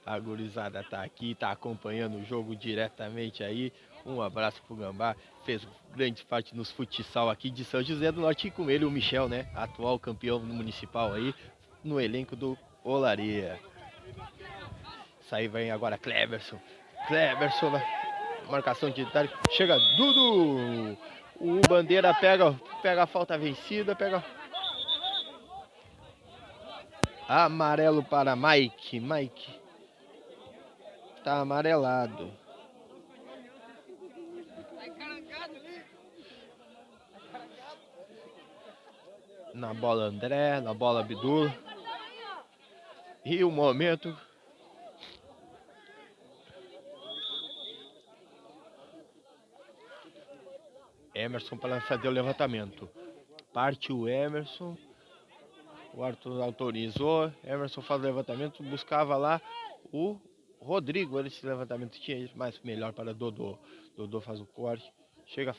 A gurizada tá aqui, tá acompanhando o jogo diretamente aí. Um abraço pro Gambá. Fez grande parte nos futsal aqui de São José do Norte. E com ele o Michel, né? Atual campeão municipal aí. No elenco do Olaria. Isso aí vem agora Cleberson. Cleberson, marcação de detalhe. Chega Dudu. O Bandeira pega a falta vencida. Pega amarelo para Mike. Mike tá amarelado. Na bola André, na bola Abdul. E o momento. Emerson para fazer o levantamento. Parte o Emerson. O Arthur autorizou. Emerson faz o levantamento. Buscava lá o Rodrigo. Esse levantamento tinha mais melhor para Dodô. Dodô faz o corte. Chega.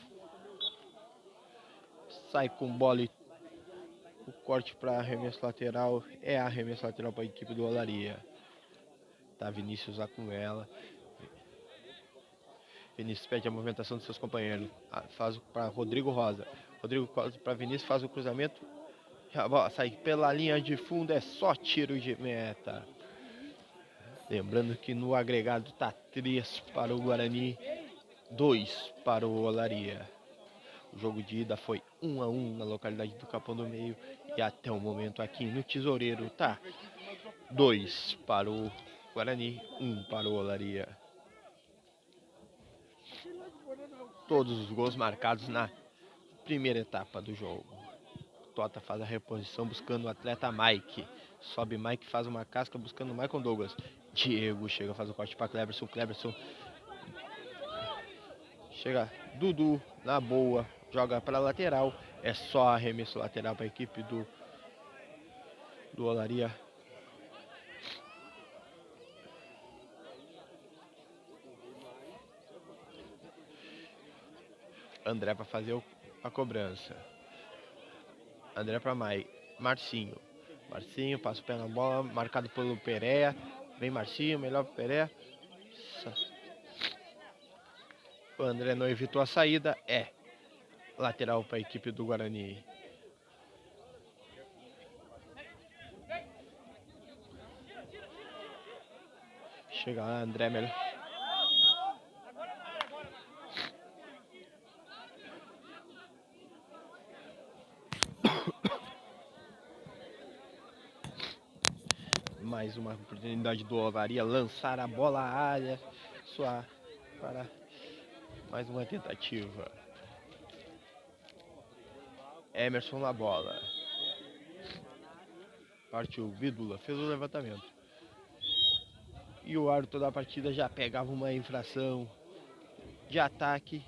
Sai com bola e o corte para arremesso lateral. É arremesso lateral para a equipe do Olaria. Tá Vinícius lá com ela. Vinícius pede a movimentação dos seus companheiros. Faz para Rodrigo Rosa. Rodrigo para Vinícius faz o cruzamento. A bola sai pela linha de fundo. É só tiro de meta. Lembrando que no agregado tá 3 para o Guarani, 2 para o Olaria. O jogo de ida foi 1-1 na localidade do Capão do Meio. E até o momento aqui no Tesoureiro tá 2 para o Guarani, 1 para o Olaria. Todos os gols marcados na primeira etapa do jogo. Tota faz a reposição buscando o atleta Mike. Sobe Mike, faz uma casca buscando o Maicon Douglas. Diego chega, faz o corte para Cleberson. Cleberson chega, Dudu na boa, joga para lateral. É só arremesso lateral para a equipe do Olaria. André para fazer a cobrança. André para Marcinho. Marcinho passa o pé na bola, marcado pelo Pereira. Vem Marcinho, melhor pro Pereira. O André não evitou a saída. É lateral para a equipe do Guarani. Chega lá, André melhor. Mais uma oportunidade do Olaria lançar a bola à área. Só para mais uma tentativa. Emerson na bola. Partiu Vidula, fez o levantamento. E o árbitro da partida já pegava uma infração de ataque.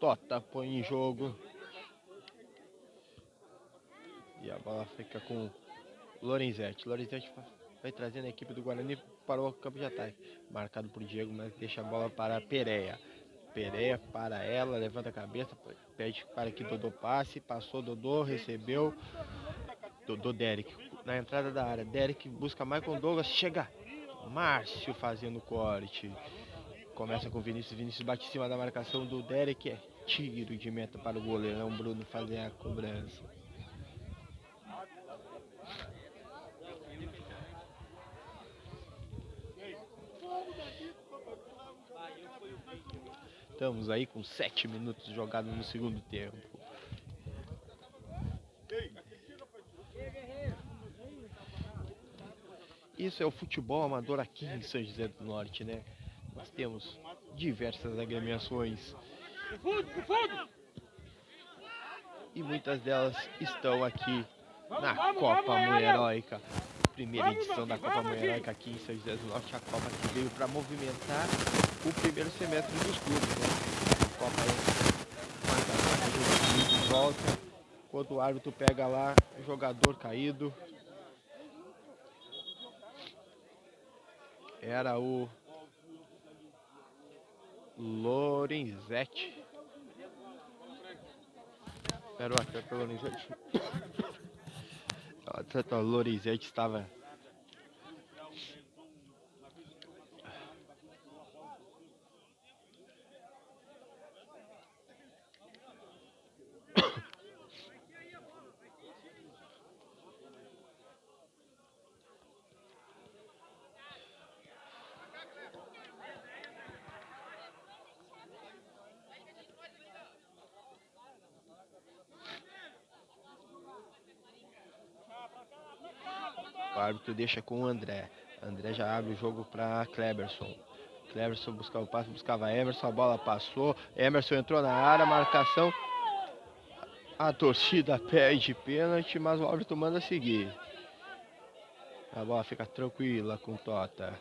Tota põe em jogo. E a bola fica com Lorenzetti. Lorenzetti vai trazendo a equipe do Guarani para o campo de ataque. Marcado por Diego, mas deixa a bola para Pereira. Pereira para ela, levanta a cabeça, pede para que Dodô passe, passou Dodô, recebeu, Dodô Derek, na entrada da área, Derek busca Michael Douglas, chega, Márcio fazendo corte, começa com Vinícius, Vinícius bate em cima da marcação do Derek, é tiro de meta para o goleirão Bruno fazer a cobrança. Estamos aí com 7 minutos jogados no segundo tempo. Isso é o futebol amador aqui em São José do Norte, né? Nós temos diversas agremiações e muitas delas estão aqui na Copa Mulher Heróica. Primeira edição da Copa Mulher Heróica aqui em São José do Norte, a Copa que veio para movimentar o primeiro semestre dos clubes, né? A Copa é volta, quando o árbitro pega lá, jogador caído. Era o Lorenzetti. Era o atleta Lorenzetti. O atleta Lorenzetti estava o árbitro deixa com o André. André já abre o jogo para Kleberson. Kleberson buscava o passe, buscava Emerson, a bola passou. Emerson entrou na área, marcação. A torcida pede pênalti, mas o árbitro manda seguir. A bola fica tranquila com Tota.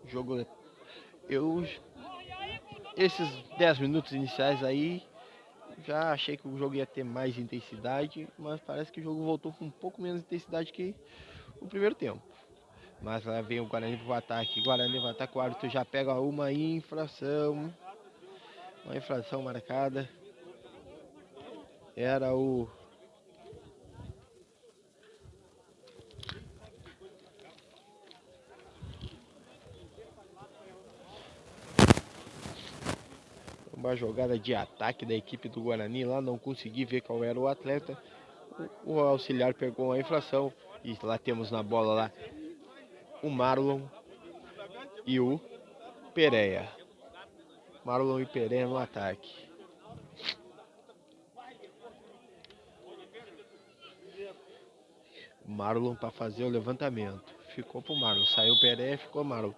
Jogo. Esses 10 minutos iniciais aí, já achei que o jogo ia ter mais intensidade, mas parece que o jogo voltou com um pouco menos intensidade que o primeiro tempo. Mas lá vem o Guarani pro ataque. Guarani pro ataque, o árbitro já pega uma infração. Uma infração marcada. Era o uma jogada de ataque da equipe do Guarani lá, não consegui ver qual era o atleta. O auxiliar pegou a infração e lá temos na bola lá o Marlon e o Pereira. Marlon e Pereira no ataque. Marlon para fazer o levantamento. Ficou pro Marlon. Saiu o Pereira, ficou Marlon.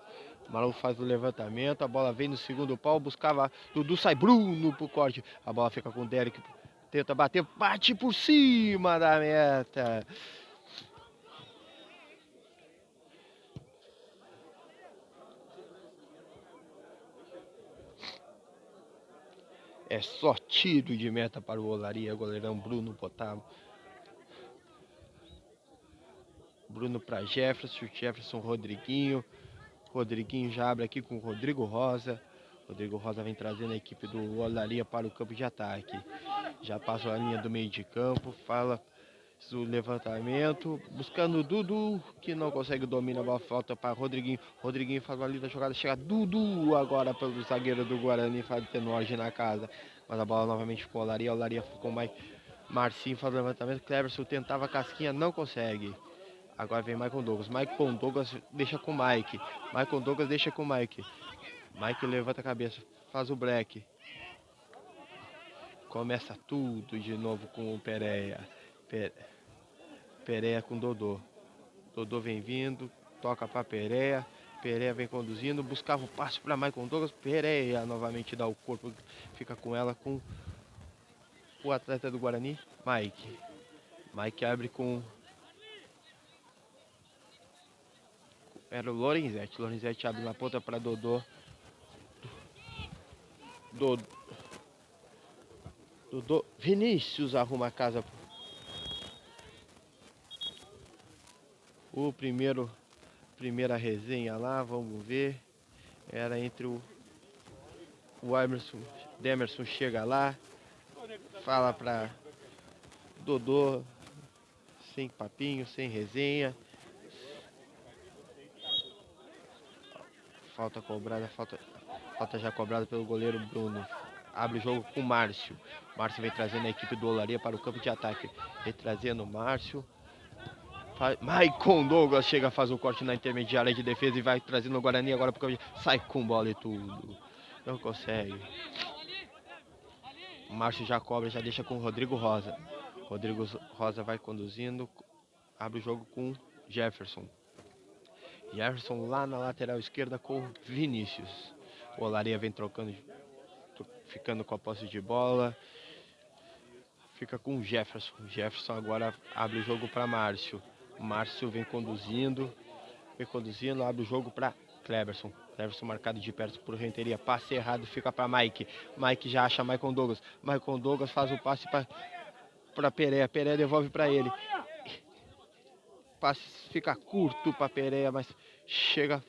Marlon faz o levantamento, a bola vem no segundo pau, buscava Dudu, sai Bruno pro corte. A bola fica com o Derek, tenta bater, bate por cima da meta. É só tiro de meta para o Olaria, goleirão Bruno Potamo. Bruno para Jefferson, Rodriguinho. Rodriguinho já abre aqui com o Rodrigo Rosa. Rodrigo Rosa vem trazendo a equipe do Olaria para o campo de ataque. Já passa a linha do meio de campo, fala o levantamento, buscando o Dudu, que não consegue dominar a bola, falta para Rodriguinho. Rodriguinho faz uma linda jogada, chega Dudu agora pelo zagueiro do Guarani, faz Tenorde na casa. Mas a bola novamente ficou Olaria, Olaria ficou mais Marcinho, faz o levantamento, Cleverson tentava a casquinha, não consegue. Agora vem Michael Douglas. Michael Douglas deixa com o Mike. Michael Douglas deixa com o Mike. Mike levanta a cabeça. Faz o break. Começa tudo de novo com o Pereira. Pereira com Dodô. Dodô vem vindo. Toca para Pereira. Pereira vem conduzindo. Buscava o passe para Michael Douglas. Pereira novamente dá o corpo. Fica com ela com o atleta do Guarani. Mike. Mike abre com... Era o Lorenzetti. Lorenzetti abre na ponta para Dodô. Dodô. Vinícius arruma a casa. primeira resenha lá, vamos ver. Era entre o Demerson chega lá, fala pra Dodô, sem papinho, sem resenha. Falta cobrada, falta já cobrada pelo goleiro Bruno. Abre o jogo com o Márcio. Márcio vem trazendo a equipe do Olaria para o campo de ataque. Vem trazendo o Márcio. Maicon Douglas chega, faz o corte na intermediária de defesa e vai trazendo o Guarani agora para o campo de... Sai com bola e tudo. Não consegue. O Márcio já cobra, já deixa com o Rodrigo Rosa. Rodrigo Rosa vai conduzindo. Abre o jogo com Jefferson. Jefferson lá na lateral esquerda com Vinícius. O Olaria vem trocando, ficando com a posse de bola. Fica com o Jefferson. Jefferson agora abre o jogo para Márcio. Márcio vem conduzindo, abre o jogo para Cleberson. Cleberson marcado de perto por Renteria. Passe errado, fica para Mike. Mike já acha Maicon Douglas. Maicon Douglas faz o passe para Pereira. Pereira devolve para ele. Passe fica curto para Pereira, mas chega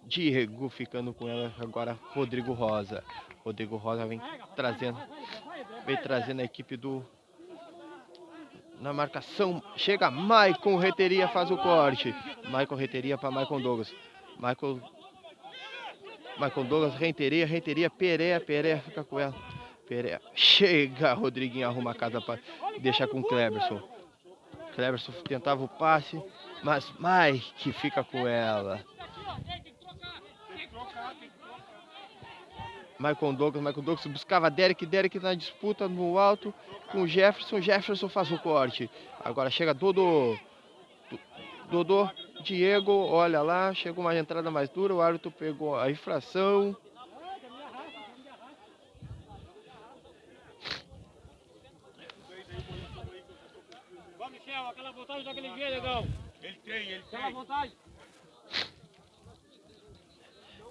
Diego ficando com ela agora. Rodrigo Rosa. Rodrigo Rosa vem trazendo a equipe do... Na marcação, chega Maicon Renteria, faz o corte. Maicon Renteria para Maicon Douglas. Maicon Douglas, Renteria, Pereira fica com ela. Pereira, chega, Rodriguinho arruma a casa para deixar com Cleberson. Cleberson tentava o passe, mas Mike fica com ela. Maicon Douglas buscava Derek na disputa no alto com o Jefferson faz o corte. Agora chega Dodô, Diego, olha lá, chegou uma entrada mais dura, o árbitro pegou a infração.
Vai, Michel, aquela vontade daquele dia, legal.
Ele tem.
Aquela vontade.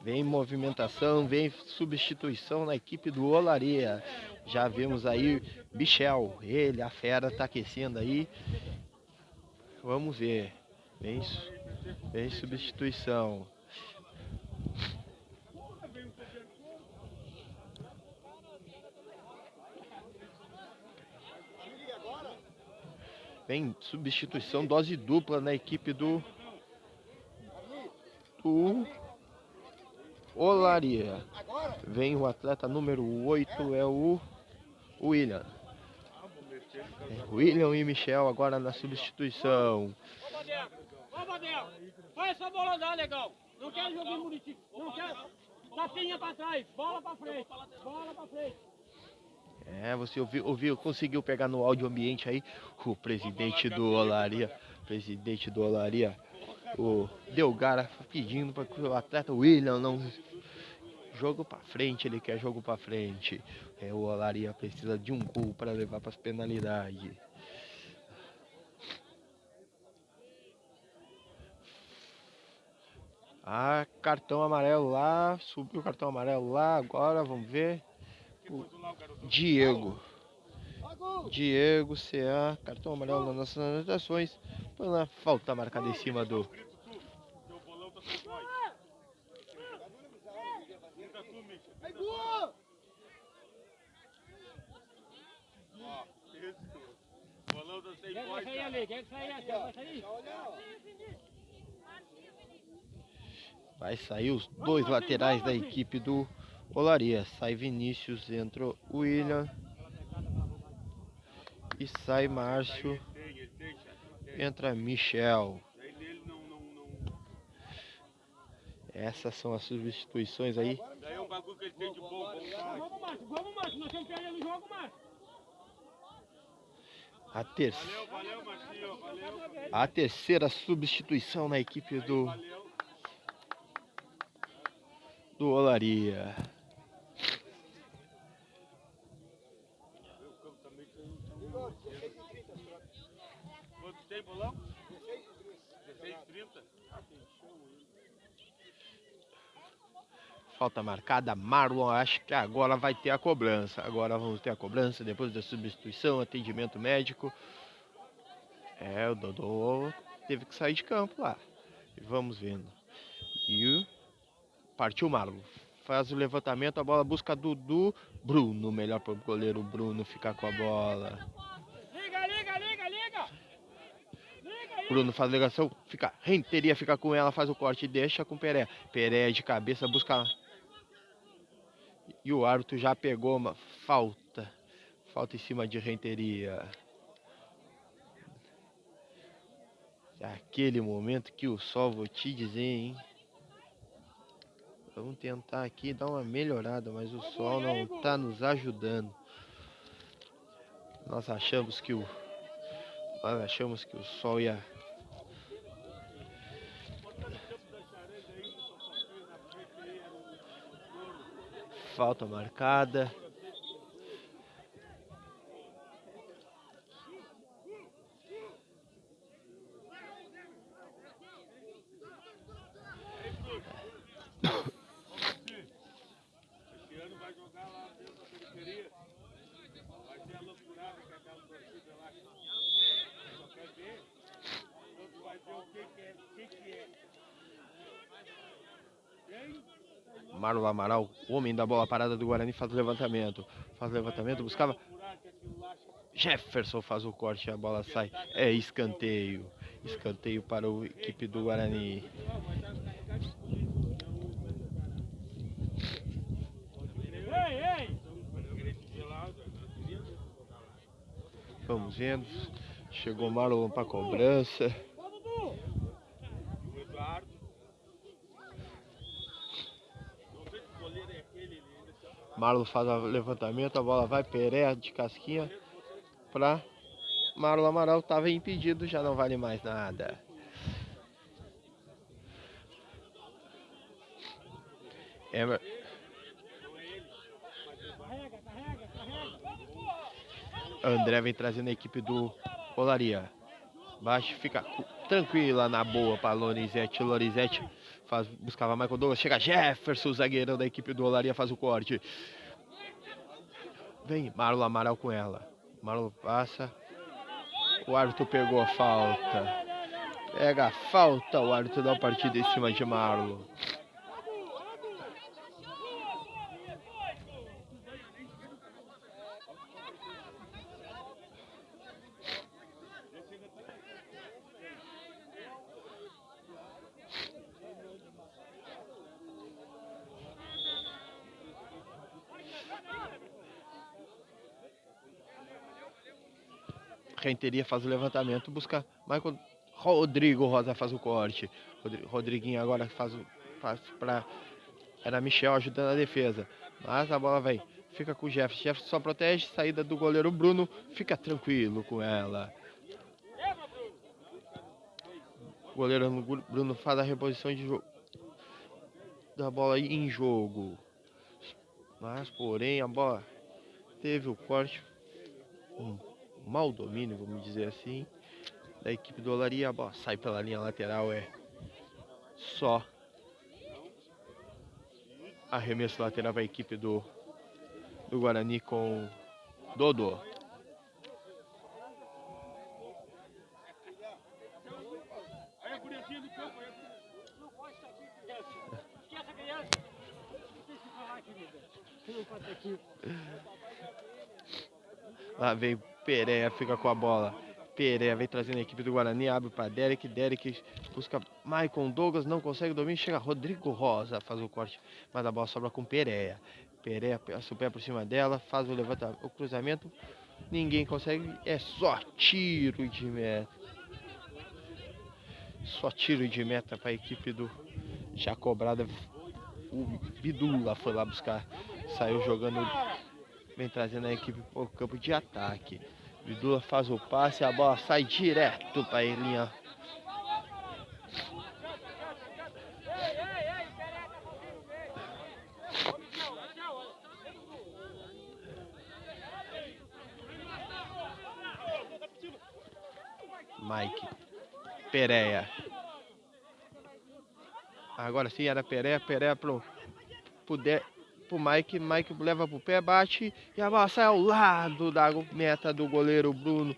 Vem movimentação, vem substituição na equipe do Olaria. Já vemos aí Michel, ele, a fera, tá aquecendo aí. Vamos ver. Vem substituição. Vem substituição, dose dupla na equipe do Olaria. Vem o atleta número 8, é o William. William e Michel agora na substituição.
Ô, Badel, vai essa bola andar, legal. Não quero joguinho bonitinho. Não quero tapinha pra trás. Bola pra frente.
Você ouviu, conseguiu pegar no áudio ambiente aí o presidente do Olaria, o Delgara, pedindo para que o atleta William não... Jogo pra frente, ele quer jogo pra frente. O Olaria precisa de um gol para levar para as penalidades. Cartão amarelo lá, subiu o cartão amarelo lá, agora vamos ver. O Diego, CA, cartão amarelo nas nossas anotações, pela falta marcada em cima do...
Quem vai sair ali? Quem vai sair?
Vai sair os dois laterais da equipe do Olaria. Sai Vinícius, entra o William. E sai Márcio. Entra Michel. Essas são as substituições aí.
Daí é um bagulho que ele tem de bom.
Vamos, Márcio. Nós estamos perdendo o jogo, Márcio.
Valeu, Marcinho. Valeu.
A terceira substituição na equipe do Olaria.
Quanto tem bolão? 16:30.
Falta marcada, Marlon, acho que agora vai ter a cobrança. Agora vamos ter a cobrança, depois da substituição, atendimento médico. O Dodô teve que sair de campo lá. E vamos vendo. E partiu o Marlon. Faz o levantamento, a bola busca Dudu. Bruno, melhor para o goleiro Bruno ficar com a bola.
Liga, liga, liga, liga! Liga aí!
Bruno faz a ligação, fica, Renteria fica com ela, faz o corte e deixa com Pereira. Pereira de cabeça busca. E o árbitro já pegou uma falta. Falta em cima de Renteria. Aquele momento que o sol, vou te dizer, hein? Vamos tentar aqui dar uma melhorada, mas o sol não está nos ajudando. Nós achamos que o sol ia... Falta marcada.
Esse ano vai jogar lá dentro da periferia. Vai ter a loucurada que é aquela torcida lá que só quer ver. Então tu vai ver o que é.
Marlon Amaral, o homem da bola parada do Guarani, faz o levantamento. Faz o levantamento, buscava. Jefferson faz o corte, a bola sai. É escanteio. Escanteio para a equipe do Guarani. Vamos vendo. Chegou o Marlon para a cobrança. Marlon faz o levantamento, a bola vai, Pereira de casquinha para Marlon Amaral, estava impedido, já não vale mais nada. André vem trazendo a equipe do Olaria. Baixo, fica tranquila na boa para Lorizete. Lorizete buscava Michael Douglas. Chega Jefferson, zagueirão da equipe do Olaria, faz o corte. Vem Marlon Amaral com ela. Marlon passa. O árbitro pegou a falta. Pega a falta, o árbitro dá uma partida em cima de Marlon. Renteria faz o levantamento, busca Michael. Rodrigo Rosa faz o corte. Rodriguinho agora faz para. Era Michel ajudando a defesa. Mas a bola vem. Fica com o Jefferson. Jefferson só protege. Saída do goleiro Bruno. Fica tranquilo com ela. O goleiro Bruno faz a reposição de jogo. Da bola em jogo. Mas, porém, a bola teve o corte. Um mau domínio, vamos dizer assim, da equipe do Olaria. A bola sai pela linha lateral, é só arremesso lateral para a equipe do Guarani com Dodô. Lá vem Pereira, fica com a bola. Pereira vem trazendo a equipe do Guarani, abre para Derek. Derek busca Michael Douglas, não consegue domínio. Chega Rodrigo Rosa, faz o corte, mas a bola sobra com Pereira. Pereira passa o pé por cima dela, faz o cruzamento. Ninguém consegue, é só tiro de meta. Só tiro de meta para a equipe do já cobrada. O Bidula foi lá buscar, saiu jogando. Vem trazendo a equipe para o campo de ataque. Bidula faz o passe, a bola sai direto para a linha. Mike. Pereira. Agora sim era Pereira. Pereira pro Mike. Mike leva pro pé, bate e a bola sai ao lado da meta do goleiro Bruno.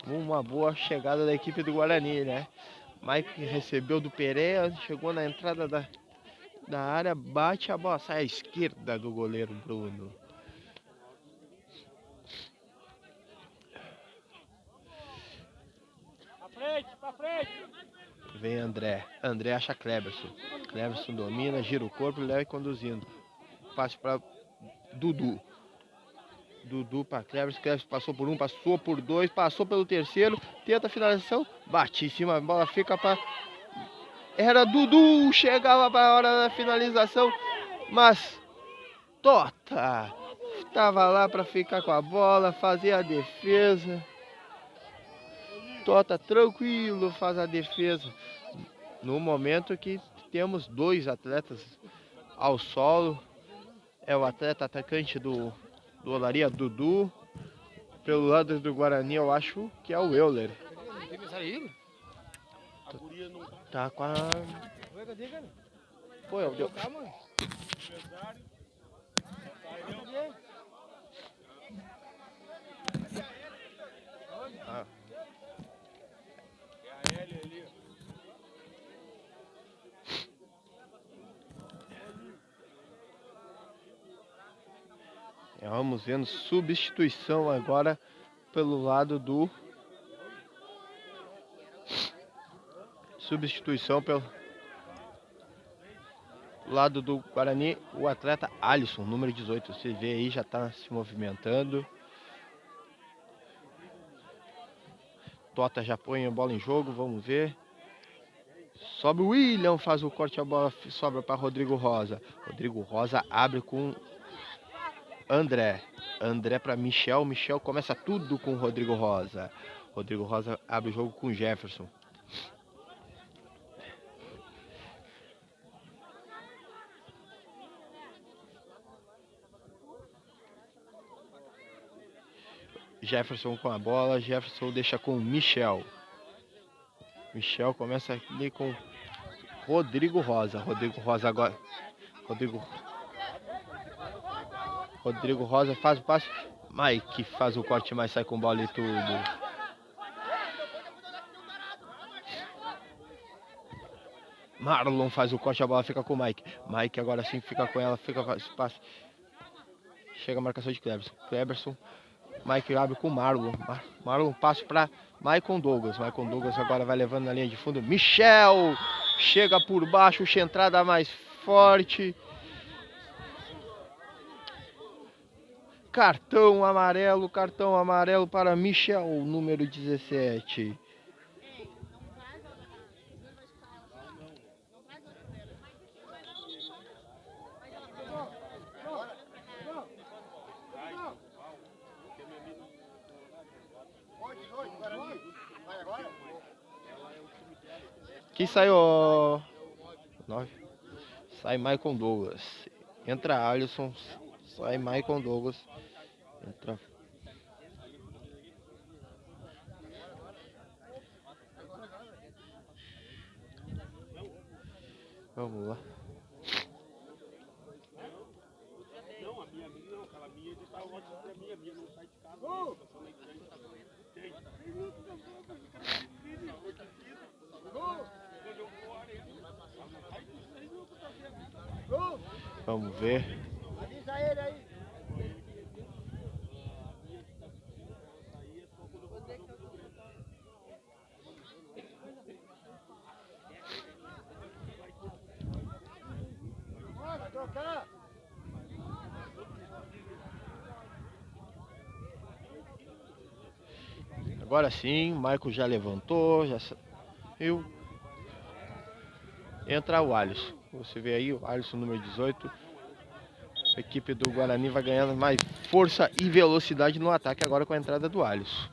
Uma boa chegada da equipe do Guarani, né? Mike recebeu do Pereira, chegou na entrada da área, bate a bola, sai à esquerda do goleiro Bruno.
Pra frente.
Vem André. André acha Cleberson. Cleberson domina, gira o corpo e leva conduzindo. Passe para Dudu. Dudu para Cleberson. Cleberson passou por um, passou por dois, passou pelo terceiro. Tenta a finalização. Bate em cima, a bola fica para... Era Dudu, chegava para a hora da finalização. Mas Tota estava lá para ficar com a bola, fazer a defesa. Tota tranquilo faz a defesa. No momento que temos dois atletas ao solo. É o atleta atacante do Olaria, Dudu. Pelo lado do Guarani eu acho que é o Euler. Tá com a... Pô, eu deu. Ah. Vamos vendo substituição agora pelo lado do... Substituição pelo lado do Guarani, o atleta Alisson, número 18. Você vê aí, já está se movimentando. Tota já põe a bola em jogo, vamos ver. Sobe o William, faz o corte, a bola sobra para Rodrigo Rosa. Rodrigo Rosa abre com André. André para Michel. Michel começa tudo com Rodrigo Rosa. Rodrigo Rosa abre o jogo com Jefferson. Jefferson com a bola. Jefferson deixa com Michel. Michel começa ali com Rodrigo Rosa. Rodrigo Rosa agora. Rodrigo Rosa faz o passe. Mike faz o corte, mas sai com bola e tudo. Marlon faz o corte, a bola fica com o Mike. Mike agora sim fica com ela, faz passe. Chega a marcação de Cleberson. Cleberson. Mike abre com Marlon. Marlon passa para Maicon Douglas. Maicon Douglas agora vai levando na linha de fundo. Michel chega por baixo, entrada mais forte. Cartão amarelo para Michel, número 17. Quem saiu? 9. Sai Maicon Douglas. Entra Alisson. Sai Maicon Douglas. Entra. Vamos lá.
Não, a minha não, aquela minha de tal ótimo pra minha não sai de casa.
Vamos ver.
Avisa ele aí. Vai trocar.
Agora sim, Michael já levantou, já saiu. Entra o Alisson. Você vê aí o Alisson, número 18. A equipe do Guarani vai ganhando mais força e velocidade no ataque agora com a entrada do Alisson.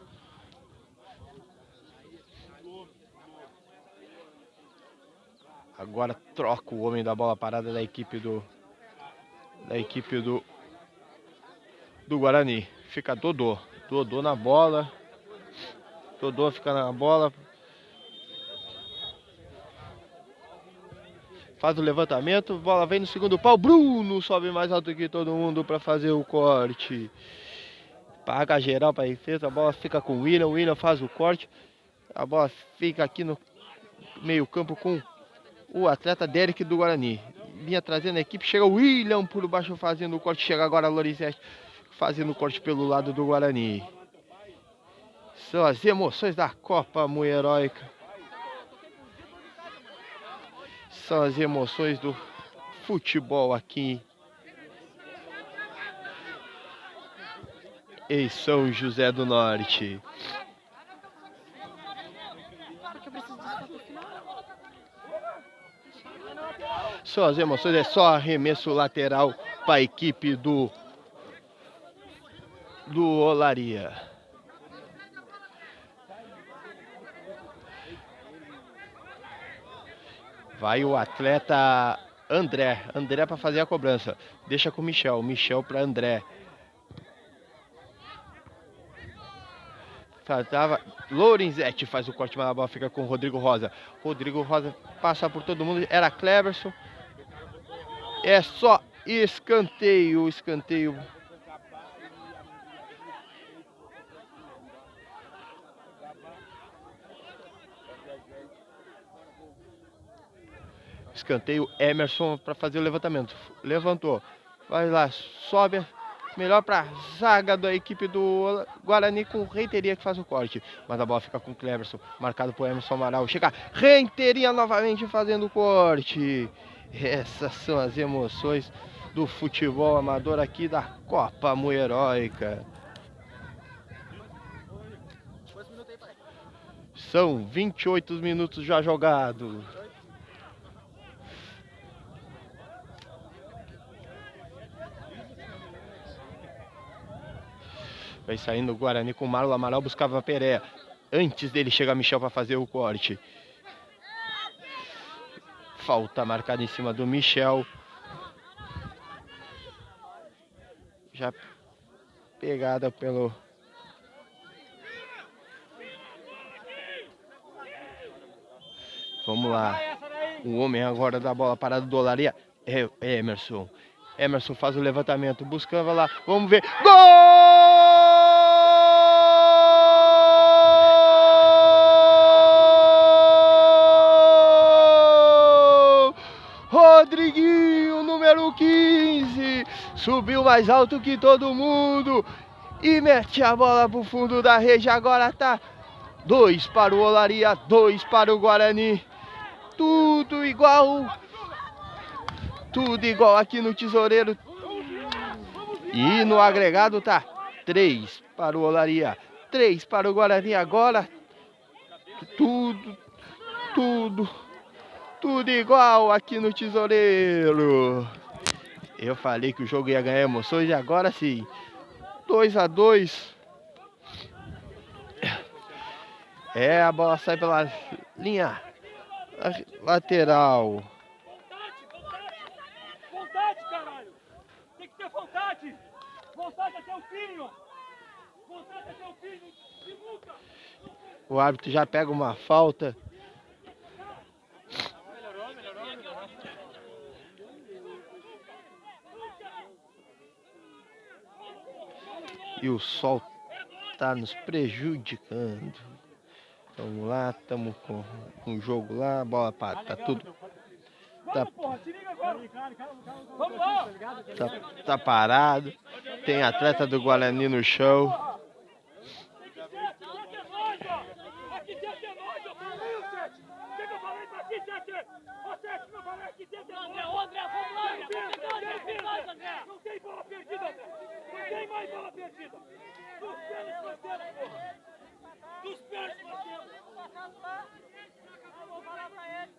Agora troca o homem da bola parada da equipe do Guarani. Fica Dodô. Dodô na bola. Dodô fica na bola. Faz o levantamento, bola vem no segundo pau. Bruno sobe mais alto que todo mundo para fazer o corte. Paga geral para a defesa, a bola fica com o William. O William faz o corte. A bola fica aqui no meio campo com o atleta Derek do Guarani. Vinha trazendo a equipe, chega o William por baixo fazendo o corte, chega agora a Lorizete fazendo o corte pelo lado do Guarani. São as emoções da Copa Mueróica. São as emoções do futebol aqui em São José do Norte. Só as emoções, é só arremesso lateral para a equipe do Olaria. Vai o atleta André para fazer a cobrança. Deixa com o Michel para André. Lorenzetti faz o corte, mas a bola fica com o Rodrigo Rosa. Rodrigo Rosa passa por todo mundo. Era Cleverson. É só escanteio. Escanteio Emerson para fazer o levantamento. Levantou. Vai lá, sobe. Melhor para zaga da equipe do Guarani com Reiteria que faz o corte. Mas a bola fica com o Cleverson, marcado por Emerson Amaral. Chega Reiteria novamente fazendo o corte. Essas são as emoções do futebol amador aqui da Copa Mueróica. São 28 minutos já jogados. Vai saindo o Guarani com o Marlon. Amaral buscava a Pereira. Antes dele chegar Michel para fazer o corte. Falta marcada em cima do Michel. Já pegada pelo... Vamos lá. O homem agora da bola parada do Olaria é Emerson. Emerson faz o levantamento. Buscava lá. Vamos ver. Gol! Rodriguinho, número 15, subiu mais alto que todo mundo e mete a bola pro fundo da rede. Agora tá 2 para o Olaria, 2 para o Guarani. Tudo igual aqui no Tesoureiro. E no agregado tá 3 para o Olaria, 3 para o Guarani. Agora tudo igual aqui no Tesoureiro. Eu falei que o jogo ia ganhar emoções e agora sim. 2-2. A bola sai pela linha lateral.
Vontade, caralho. Tem que ter vontade. Vontade até o fim, ó. Vontade até o fim. Nunca.
O árbitro já pega uma falta. E o sol tá nos prejudicando. Vamos lá, estamos com o jogo lá, a bola tá tudo. Tá parado. Tem atleta do Guarani no chão.
Não tem bola perdida, André. Não tem mais bola perdida. Dos pênaltis nós temos, porra. Dos pênaltis nós temos. Vou falar pra ele.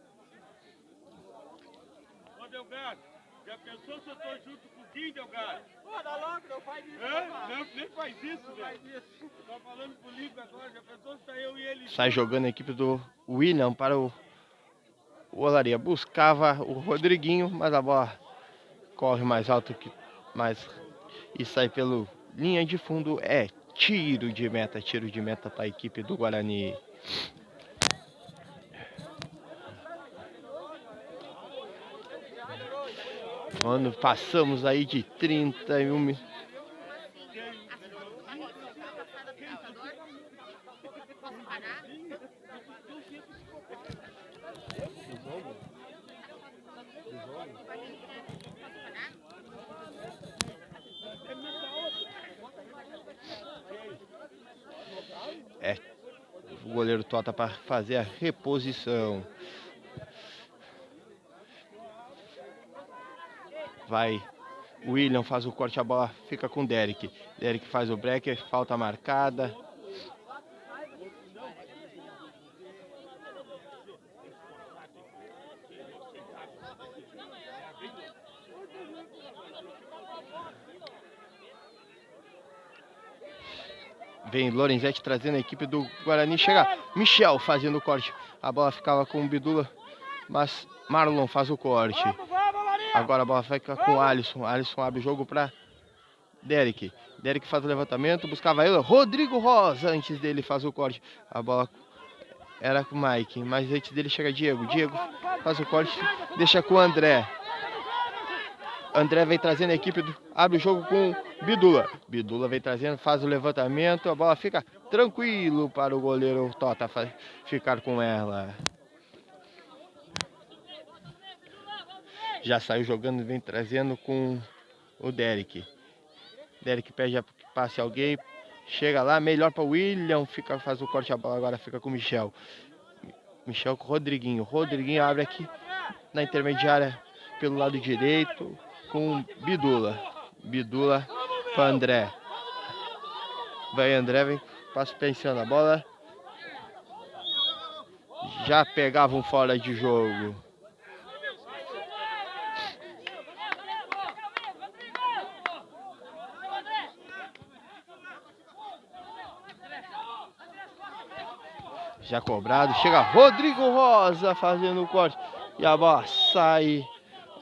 Ô, Delgado, já pensou se eu tô junto com o Guinho, Delgado?
Pô, dá logo, não faz isso.
Não, nem faz isso, velho. Tô falando com o Lico agora, já pensou se tá eu e ele...
Sai jogando a equipe do William para o Olaria. Buscava o Rodriguinho, mas a bola corre mais alto que mais e sai pelo linha de fundo. É tiro de meta para a equipe do Guarani. Quando passamos aí de 31 minutos. É, o goleiro Tota para fazer a reposição. Vai, William faz o corte, a bola fica com Derek. Derek faz o break, falta marcada. Vem Lorenzetti trazendo a equipe do Guarani. Chega Michel fazendo o corte. A bola ficava com o Bidula, mas Marlon faz o corte. Agora a bola fica com o Alisson. Alisson abre o jogo para Derek. Derek faz o levantamento, buscava ele. Rodrigo Rosa, antes dele faz o corte. A bola era com o Mike, mas antes dele chega Diego. Diego faz o corte, deixa com o André. André vem trazendo a equipe, abre o jogo com Bidula. Bidula vem trazendo, faz o levantamento. A bola fica tranquilo para o goleiro Tota ficar com ela. Já saiu jogando, vem trazendo com o Derek. Derek pede a passe alguém. Chega lá, melhor para o William. Faz o corte, a bola agora fica com o Michel. Michel com o Rodriguinho. Rodriguinho abre aqui na intermediária pelo lado direito com Bidula. Bidula para André. Vai André, vem, passa pensando a bola. Já pegavam fora de jogo. Já cobrado, chega Rodrigo Rosa fazendo o corte. E a bola sai.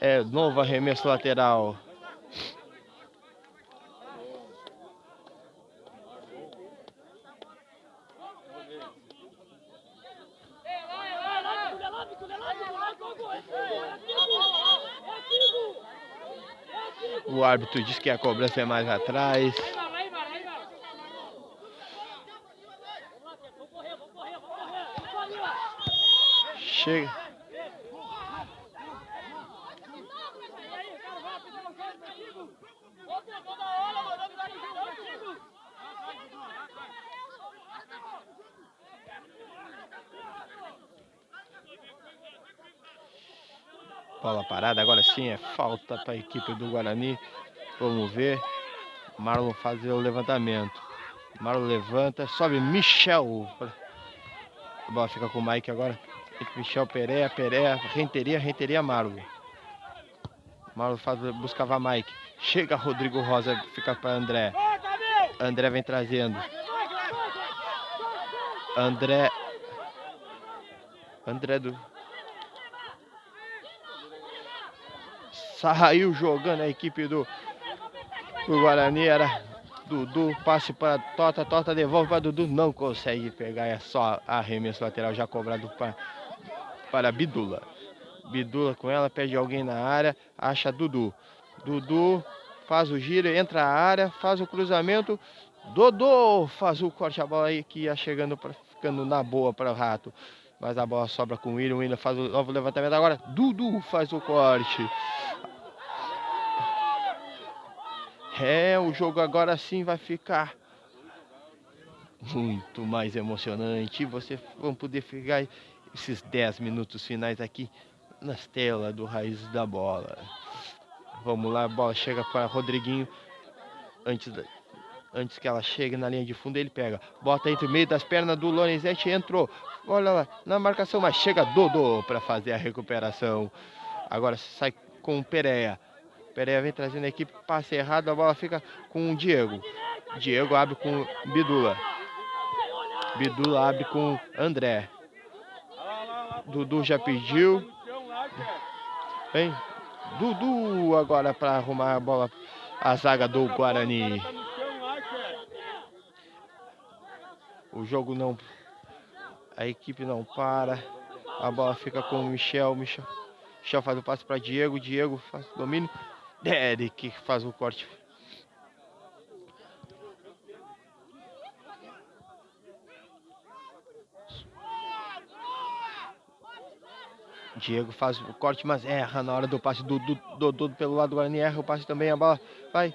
É novo arremesso lateral. O árbitro diz que a cobrança é mais atrás. Chega. Bola parada, agora sim é falta para a equipe do Guarani. Vamos ver. Marlon faz o levantamento. Marlon levanta, sobe Michel. A bola fica com o Mike agora. Michel, Pereira, Renteria, Marlon. Marlon buscava Mike. Chega Rodrigo Rosa, fica para André. André vem trazendo. André saiu jogando a equipe do Guarani. Era Dudu, passe para Tota. Tota devolve para Dudu. Não consegue pegar. É só arremesso lateral já cobrado para Bidula. Bidula com ela, pede alguém na área. Acha Dudu. Dudu faz o giro, entra a área, faz o cruzamento. Dodô faz o corte, a bola aí que ia chegando, ficando na boa para o Rato. Mas a bola sobra com o William. O William faz o novo levantamento agora. Dudu faz o corte. O jogo agora sim vai ficar muito mais emocionante. Vocês vão poder ficar esses 10 minutos finais aqui nas telas do Raiz da Bola. Vamos lá, a bola chega para Rodriguinho. Antes que ela chegue na linha de fundo, ele pega. Bota entre o meio das pernas do Lorenzetti. Entrou. Olha lá na marcação, mas chega Dodô para fazer a recuperação. Agora sai com o Pereira. Pereira vem trazendo a equipe. Passe errado, a bola fica com o Diego. Diego abre com Bidula. Bidula abre com André. Dudu já pediu. Vem Dudu agora para arrumar a bola. A zaga do Guarani. O jogo não... A equipe não para. A bola fica com o Michel. Michel faz o passe para Diego. Diego faz o domínio. Derek faz o corte. Diego faz o corte, mas erra na hora do passe. Dodô pelo lado do Guarani erra o passe também. A bola vai.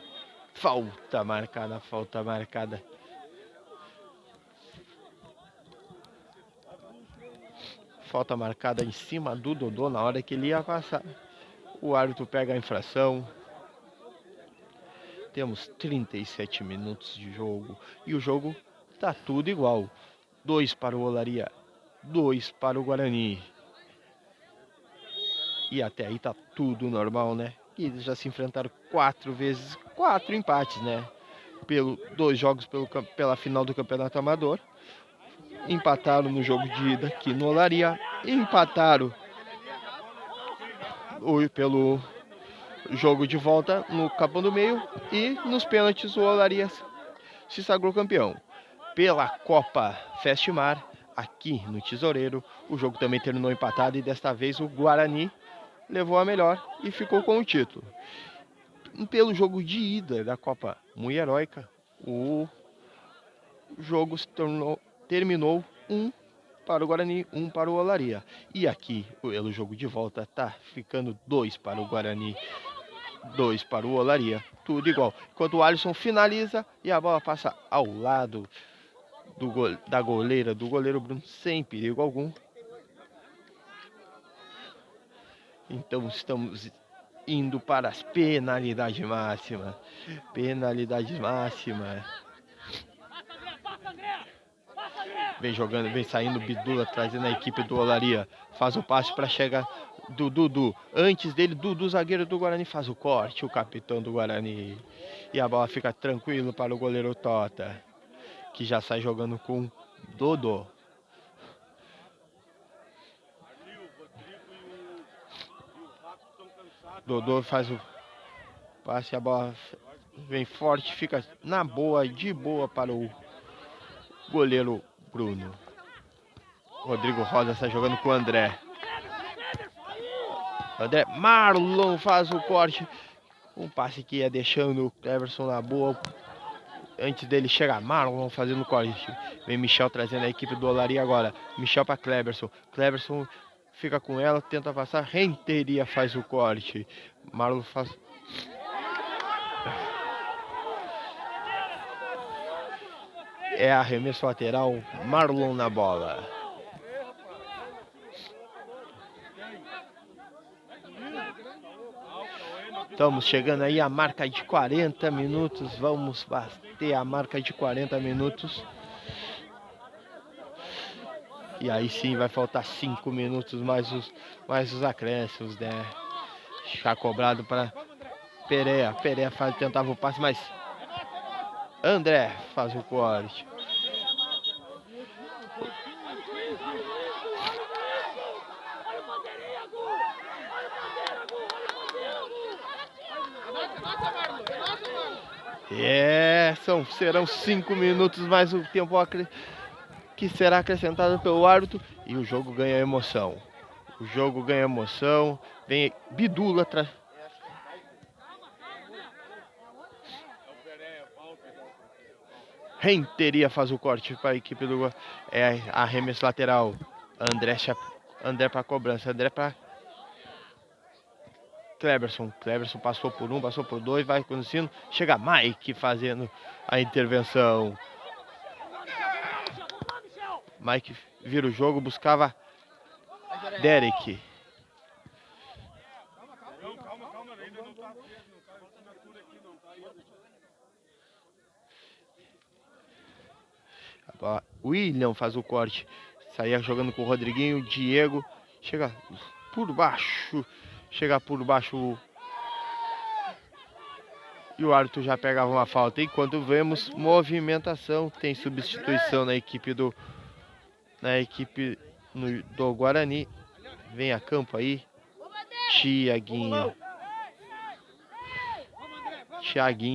Falta marcada, falta marcada. Falta marcada em cima do Dodô na hora que ele ia passar. O árbitro pega a infração. Temos 37 minutos de jogo. E o jogo tá tudo igual. 2 para o Olaria, 2 para o Guarani. E até aí tá tudo normal, né? E eles já se enfrentaram 4 vezes, 4 empates, né? 2 jogos pela final do Campeonato Amador. Empataram no jogo de ida aqui no Olaria. Empataram pelo jogo de volta no Capão do Meio. E nos pênaltis o Olaria se sagrou campeão. Pela Copa Festmar, aqui no Tesoureiro, o jogo também terminou empatado e desta vez o Guarani levou a melhor e ficou com o título. Pelo jogo de ida da Copa Muito Heróica, o jogo terminou 1 para o Guarani, 1 para o Olaria. E aqui, pelo jogo de volta, tá ficando 2 para o Guarani, 2 para o Olaria. Tudo igual. Enquanto o Alisson finaliza e a bola passa ao lado da goleira, do goleiro Bruno, sem perigo algum. Então estamos indo para as penalidades máximas. Penalidades máximas. Vem jogando, vem saindo Bidula, trazendo a equipe do Olaria. Faz o passe para chegar do Dudu. Antes dele, Dudu, zagueiro do Guarani, faz o corte, o capitão do Guarani. E a bola fica tranquilo para o goleiro Tota, que já sai jogando com Dodô. Dodô faz o passe, a bola vem forte, fica na boa, de boa para o goleiro Bruno. Rodrigo Rosa sai jogando com o André. Marlon faz o corte. Um passe que ia deixando o Cleverson na boa. Antes dele chegar, Marlon fazendo o corte. Vem Michel trazendo a equipe do Olaria agora. Michel para Cleverson. Cleverson fica com ela, tenta passar. Renteria faz o corte. Marlon faz. É arremesso lateral. Marlon na bola. Estamos chegando aí à marca de 40 minutos. Vamos bater a marca de 40 minutos. E aí sim vai faltar 5 minutos mais os acréscimos, né? Já cobrado para Pereira. Pereira tentava o passe, mas André faz o corte. Serão 5 minutos mais o tempo que será acrescentado pelo árbitro. E o jogo ganha emoção. O jogo ganha emoção. Vem Bidula atrás. Renteria faz o corte para a equipe do... É arremesso lateral. André para cobrança. André para Cleverson. Cleverson passou por 1, passou por 2, vai conduzindo. Chega Mike fazendo a intervenção. Mike vira o jogo, buscava Derek.
Calma, ainda não tá assinatura aqui, não tá ainda.
William faz o corte. Saía jogando com o Rodriguinho. Diego chega por baixo. E o árbitro já pegava uma falta. Enquanto vemos movimentação, tem substituição na equipe do Guarani. Vem a campo aí Tiaguinho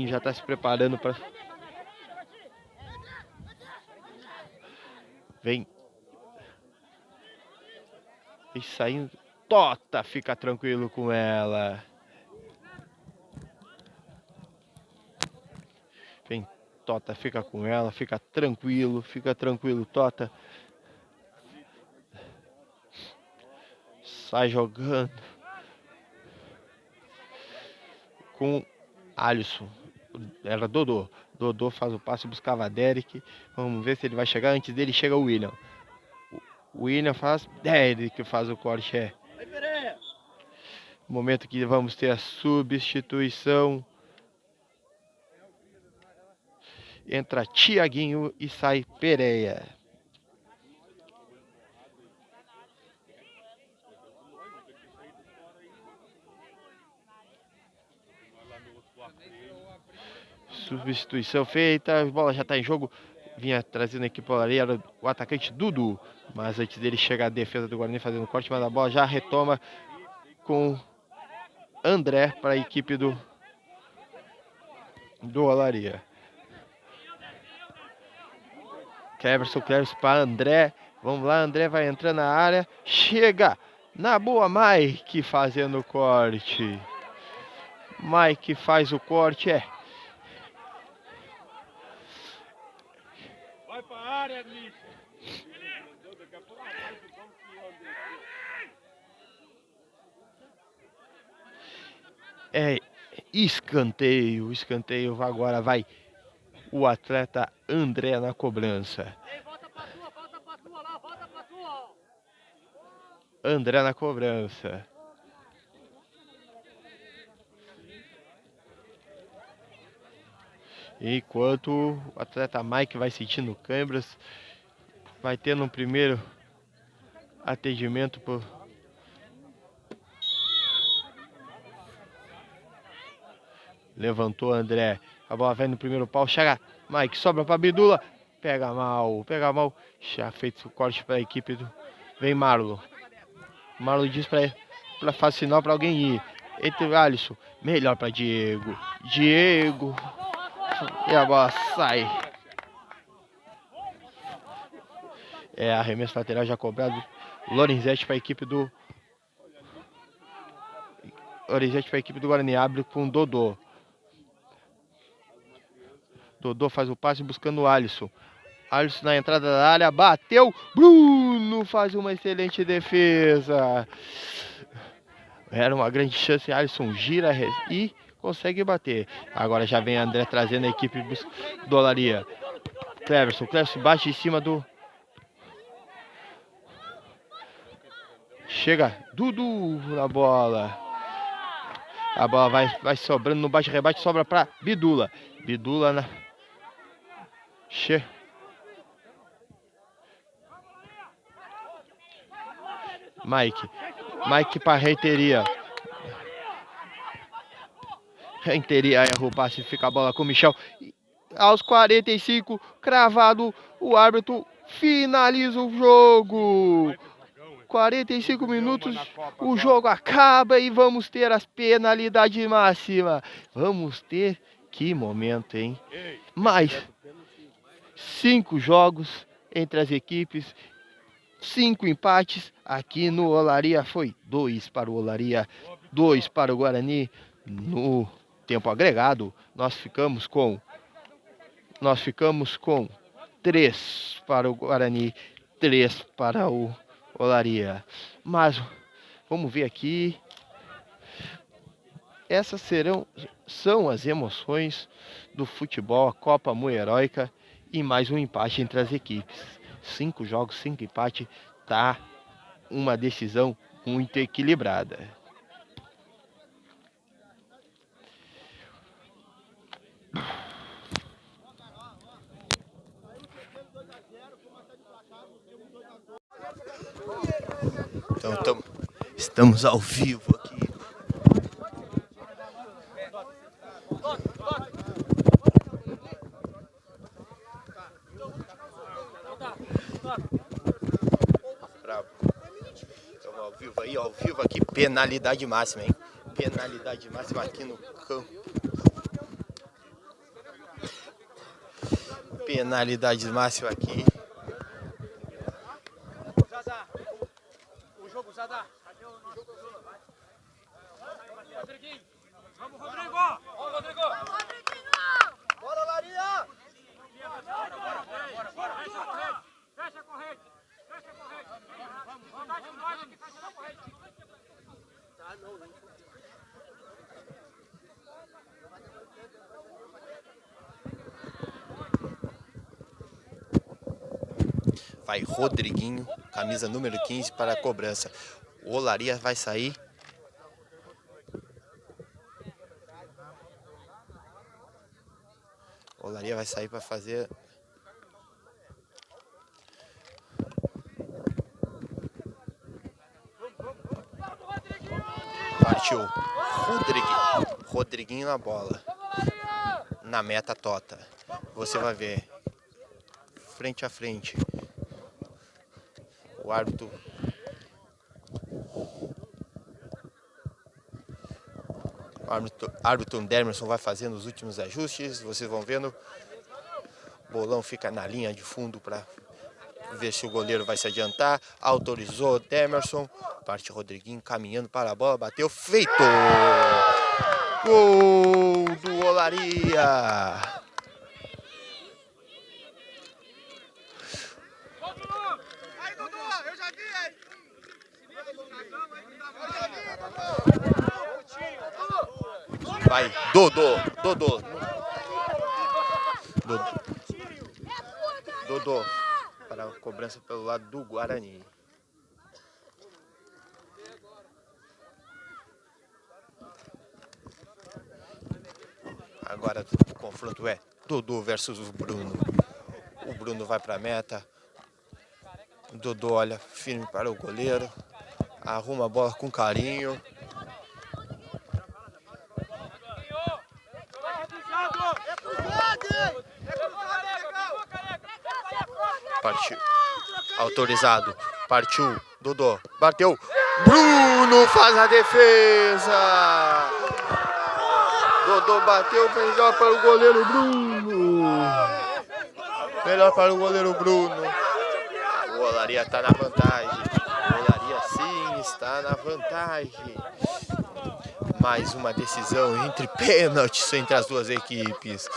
já está se preparando para... Vem saindo. Tota fica tranquilo com ela. Vem Tota, fica com ela, fica tranquilo, Tota. sai jogando com Alisson. Era Dodô. Dodô faz o passe, buscava Derek. Vamos ver se ele vai chegar. Antes dele chega o William. O William faz, Derek faz o corte. Momento que vamos ter a substituição. Entra Tiaguinho e sai Pereira. Substituição feita, a bola já está em jogo. Vinha trazendo a equipe ali, era o atacante Dudu. Mas antes dele chegar a defesa do Guarani fazendo corte, mas a bola já retoma com André para a equipe do Olaria. Cleverson para André. Vamos lá, André vai entrando na área. Chega na boa, Mike fazendo o corte. Mike faz o corte,
Vai pra área, Misha. Daqui a pouco vai pro campo que
escanteio. Escanteio agora vai o atleta André na cobrança.
Volta pra tua lá, volta pra tua.
André na cobrança. Enquanto o atleta Mike vai sentindo câimbras, vai tendo um primeiro atendimento por levantou André, a bola vem no primeiro pau, chega Mike, sobra para Bidula, pega mal, já feito o corte para a equipe do vem Marlon diz para fazer sinal para alguém ir, entre o Alisson, melhor para Diego, e a bola sai. Arremesso lateral já cobrado. Lorenzetti para a equipe do Guarani, abre com Dodô. Dodô faz o passe buscando o Alisson. Alisson na entrada da área, bateu. Bruno faz uma excelente defesa. Era uma grande chance. Alisson gira e consegue bater. Agora já vem André trazendo a equipe do Olaria. Cleverson bate em cima do... Chega Dudu na bola. A bola vai sobrando no bate-rebate, sobra para Bidula. Bidula na... Mike para Renteria. Renteria erra o passe, fica a bola com o Michel. Aos 45, cravado, o árbitro finaliza o jogo. 45 minutos, o jogo acaba e vamos ter as penalidades máximas. Vamos ter, que momento, hein? Mais 5 jogos entre as equipes, 5 empates. Aqui no Olaria foi 2 para o Olaria, 2 para o Guarani. No tempo agregado, nós ficamos com 3 para o Guarani, 3 para o Olaria. Mas vamos ver aqui. Essas são as emoções do futebol, a Copa Mueroica e mais um empate entre as equipes. 5 jogos, 5 empates, tá uma decisão muito equilibrada. Então estamos ao vivo aqui. Bravo. Estamos ao vivo aqui, penalidade máxima, hein? Penalidade máxima aqui no campo. Penalidade máxima aqui.
Zadá. Cadê o nosso jogo? Rodriguinho. Vamos, Rodrigo. Vamos, Rodrigo.
Bora, Laria!
Bora. Fecha a corrente. Fecha a corrente. Vamos. Fecha a corrente.
vai Rodriguinho, camisa número 15 para a cobrança. O Olaria vai sair. O Olaria vai sair para fazer... Partiu. Rodriguinho na bola. Na meta Tota. Você vai ver. Frente a frente. O árbitro. Árbitro Demerson vai fazendo os últimos ajustes. Vocês vão vendo. Bolão fica na linha de fundo para ver se o goleiro vai se adiantar. Autorizou Demerson. Parte Rodriguinho caminhando para a bola. Bateu. Feito! Gol do Olaria!
Aí, Dudu, eu já vi aí.
Vai, Dodô. Para a cobrança pelo lado do Guarani. Agora o confronto é Dodô versus o Bruno. O Bruno vai para a meta. O Dodô olha firme para o goleiro. Arruma a bola com carinho. Partiu. Autorizado. Partiu. Dodô. Bateu. Bruno faz a defesa. Dodô bateu. Melhor para o goleiro Bruno. Melhor para o goleiro Bruno. O Olaria está na vantagem. O Olaria sim está na vantagem. Mais uma decisão entre pênaltis entre as duas equipes.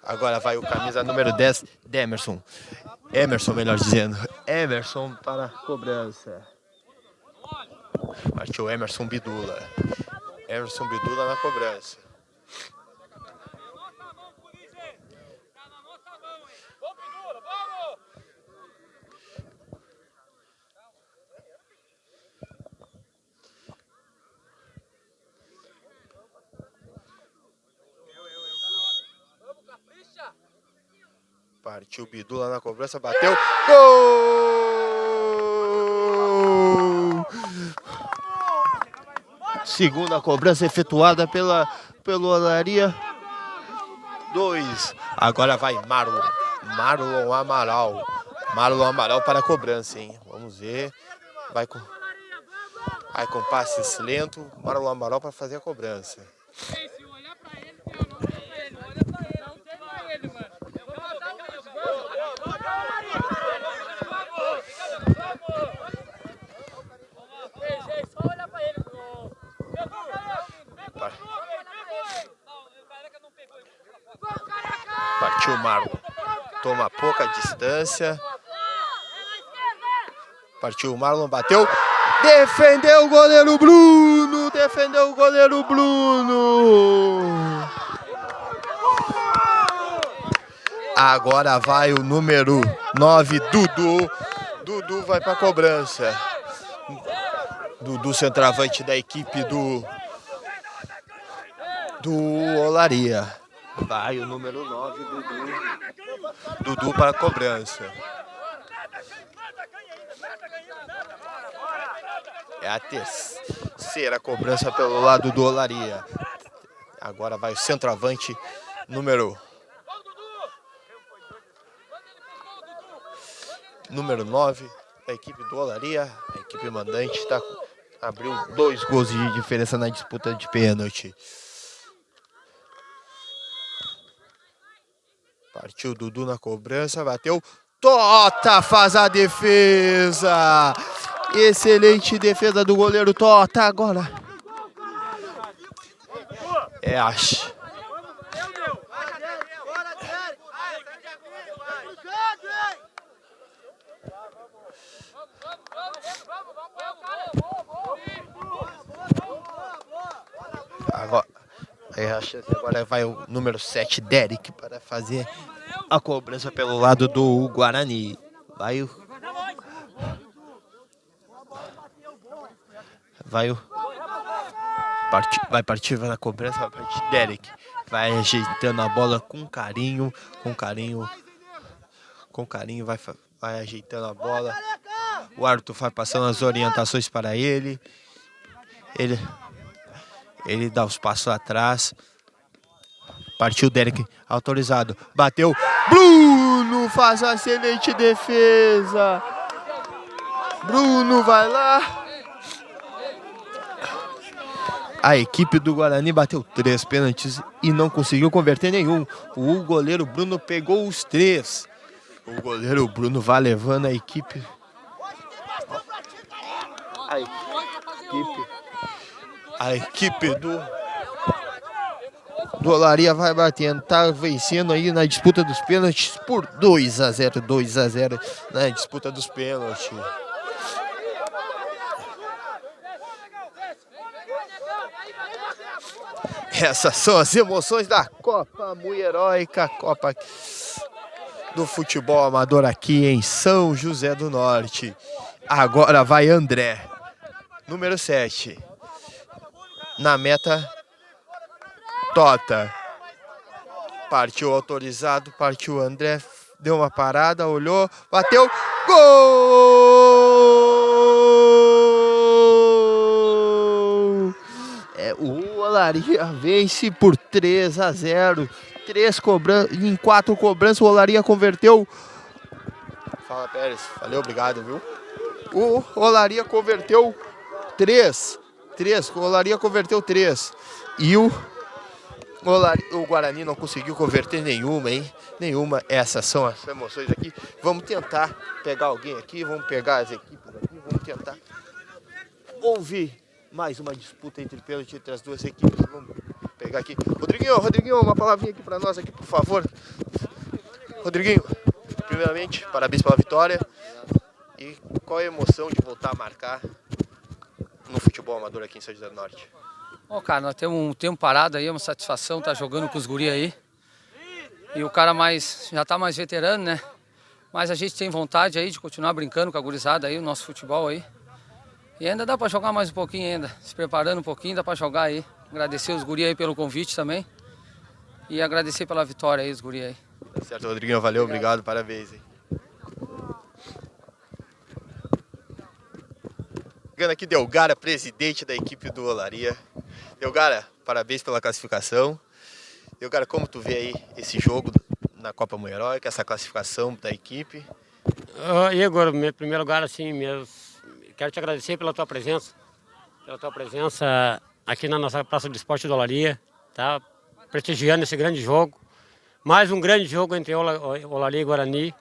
Agora vai o camisa número 10, Demerson. Emerson, melhor dizendo. Emerson para a cobrança. Partiu Emerson Bidula. Emerson Bidula na cobrança. Partiu Bidula na cobrança, bateu. Gol! Segunda cobrança efetuada pelo Olaria. 2. Agora vai Marlon Amaral. Marlon Amaral para a cobrança, hein? Vamos ver. Vai com passes lento. Marlon Amaral para fazer a cobrança. Partiu Marlon. Toma pouca distância. Partiu Marlon, bateu. Defendeu o goleiro Bruno. Defendeu o goleiro Bruno. Agora vai o número 9, Dudu. Dudu vai para a cobrança. Dudu, centroavante da equipe do Olaria. Vai o número 9, Dudu. Dudu para a cobrança. É a terceira cobrança pelo lado do Olaria. Agora vai o centroavante número 9 da equipe do Olaria. A equipe mandante abriu 2 gols de diferença na disputa de pênalti. Partiu Dudu na cobrança, bateu. Tota faz a defesa. Excelente defesa do goleiro Tota. Agora é Ash. Agora vai o número 7, Derek, para fazer a cobrança pelo lado do Guarani. Vai o Vai partir, vai na cobrança, vai partir Derek. Vai ajeitando a bola com carinho, vai ajeitando a bola. O árbitro vai passando as orientações para ele. Ele dá os passos atrás. Partiu Derek, autorizado. Bateu. Bruno faz uma excelente defesa. Bruno vai lá. A equipe do Guarani bateu 3 pênaltis e não conseguiu converter nenhum. O goleiro Bruno pegou os 3. O goleiro Bruno vai levando a equipe. A equipe do Olaria vai batendo. Tá vencendo aí na disputa dos pênaltis por 2-0. 2-0 na disputa dos pênaltis. Essas são as emoções da Copa Mueróica, Copa do futebol amador aqui em São José do Norte. Agora vai André, número 7. Na meta, Tota. Partiu autorizado, partiu André, deu uma parada, olhou, bateu, gol! O Olaria vence por 3-0. Em 4 cobranças, o Olaria converteu. Fala, Pérez. Valeu, obrigado, viu? O Olaria converteu 3. O Olaria converteu 3. E o Guarani não conseguiu converter nenhuma, hein? Nenhuma. Essas são as emoções aqui. Vamos tentar pegar alguém aqui. Vamos pegar as equipes aqui. Vamos tentar ouvir mais uma disputa entre pênalti entre as duas equipes. Vamos pegar aqui. Rodriguinho, uma palavrinha aqui para nós aqui, por favor. Rodriguinho, primeiramente, parabéns pela vitória. E qual a emoção de voltar a marcar no futebol amador aqui em São José do Norte?
Bom, cara, nós temos um tempo parado aí, uma satisfação estar jogando com os guri aí. E o cara já tá mais veterano, né? Mas a gente tem vontade aí de continuar brincando com a gurizada aí, o nosso futebol aí. E ainda dá para jogar mais um pouquinho ainda, se preparando um pouquinho, dá para jogar aí. Agradecer os guri aí pelo convite também. E agradecer pela vitória aí, os guri aí.
Tá certo, Rodriguinho, valeu, obrigado, parabéns. Hein? Chegando aqui, Delgara, presidente da equipe do Olaria. Delgara, parabéns pela classificação. Delgara, como tu vê aí esse jogo na Copa Mueróica, essa classificação da equipe?
Igor, em primeiro lugar, assim, quero te agradecer pela tua presença aqui na nossa Praça de Esporte do Olaria, tá? Prestigiando esse grande jogo. Mais um grande jogo entre Olaria e Guarani,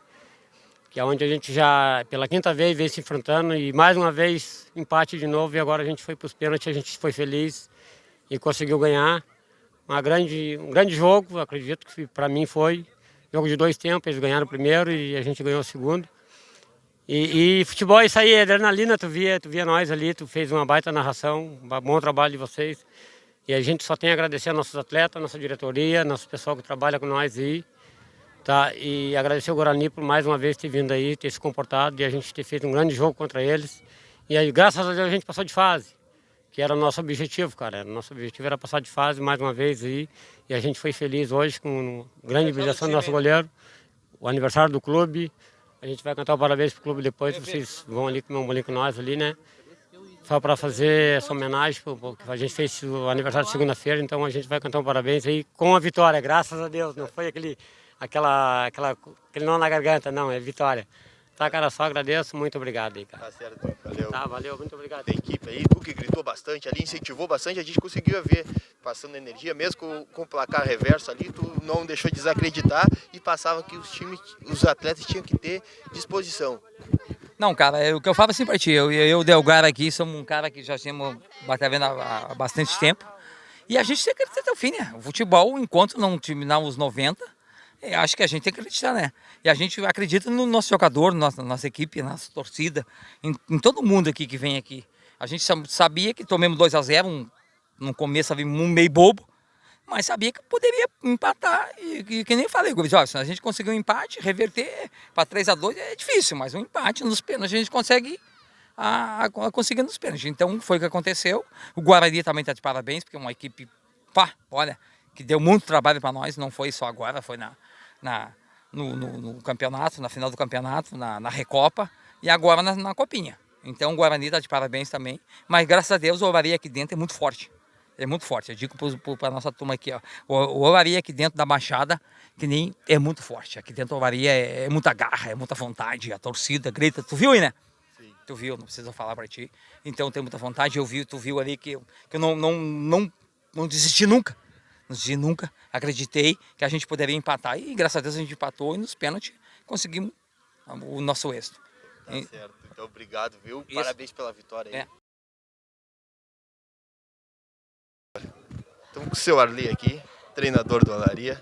que é onde a gente já, pela 5ª vez, vem se enfrentando e mais uma vez empate de novo e agora a gente foi para os pênaltis, a gente foi feliz e conseguiu ganhar. Um grande jogo, acredito que para mim foi. Jogo de 2 tempos, eles ganharam o primeiro e a gente ganhou o segundo. E futebol é isso aí, adrenalina, tu via nós ali, tu fez uma baita narração, um bom trabalho de vocês. E a gente só tem a agradecer aos nossos atletas, nossa diretoria, nosso pessoal que trabalha com nós aí. Tá? E agradecer o Guarani por mais uma vez ter vindo aí, ter se comportado e a gente ter feito um grande jogo contra eles. E aí, graças a Deus, a gente passou de fase, que era o nosso objetivo, cara. Nosso objetivo era passar de fase mais uma vez aí. E a gente foi feliz hoje com grande brilhação do nosso goleiro, o aniversário do clube. A gente vai cantar o parabéns pro clube depois, vocês vão ali comer um bolinho com nós ali, né? Só para fazer essa homenagem, porque a gente fez o aniversário de segunda-feira, então a gente vai cantar um parabéns aí com a vitória, graças a Deus. Não foi aquele nó na garganta, não, é vitória. Tá, cara, só agradeço, muito obrigado aí, cara.
Tá certo, valeu.
Tá, valeu, muito obrigado.
Da equipe aí, tu que gritou bastante ali, incentivou bastante, a gente conseguiu ver, passando energia, mesmo com o placar reverso ali, tu não deixou desacreditar e passava que os atletas tinham que ter disposição.
Não, cara, é o que eu falo assim pra ti, eu e o Delgara aqui somos um cara que já temos batendo há bastante tempo e a gente tem que acreditar até o fim, né? O futebol, enquanto não terminar os 90, acho que a gente tem que acreditar, né? E a gente acredita no nosso jogador, na nossa equipe, na nossa torcida, em todo mundo aqui que vem aqui. A gente sabia que tomamos 2-0, no começo havia meio bobo, mas sabia que poderia empatar e que nem falei, se a gente conseguir um empate, reverter para 3-2 é difícil, mas um empate nos pênaltis a gente consegue a conseguir nos pênaltis. Então foi o que aconteceu. O Guarani também está de parabéns, porque é uma equipe, olha, que deu muito trabalho para nós, não foi só agora, foi no campeonato, na final do campeonato, na Recopa e agora na Copinha. Então o Guarani está de parabéns também, mas graças a Deus o Olaria aqui dentro é muito forte. É muito forte, eu digo para a nossa turma aqui, ó, o Olaria aqui dentro da Baixada, que nem é muito forte. Aqui dentro do Olaria é muita garra, é muita vontade, a torcida grita. Tu viu aí, né? Sim. Tu viu, não precisa falar para ti. Então tem muita vontade, tu viu ali que eu não desisti nunca. Não desisti nunca, acreditei que a gente poderia empatar e graças a Deus a gente empatou e nos pênaltis conseguimos o nosso êxito.
Tá certo, então obrigado, viu? Isso. Parabéns pela vitória aí. Estamos com o seu Arli aqui, treinador do Olaria.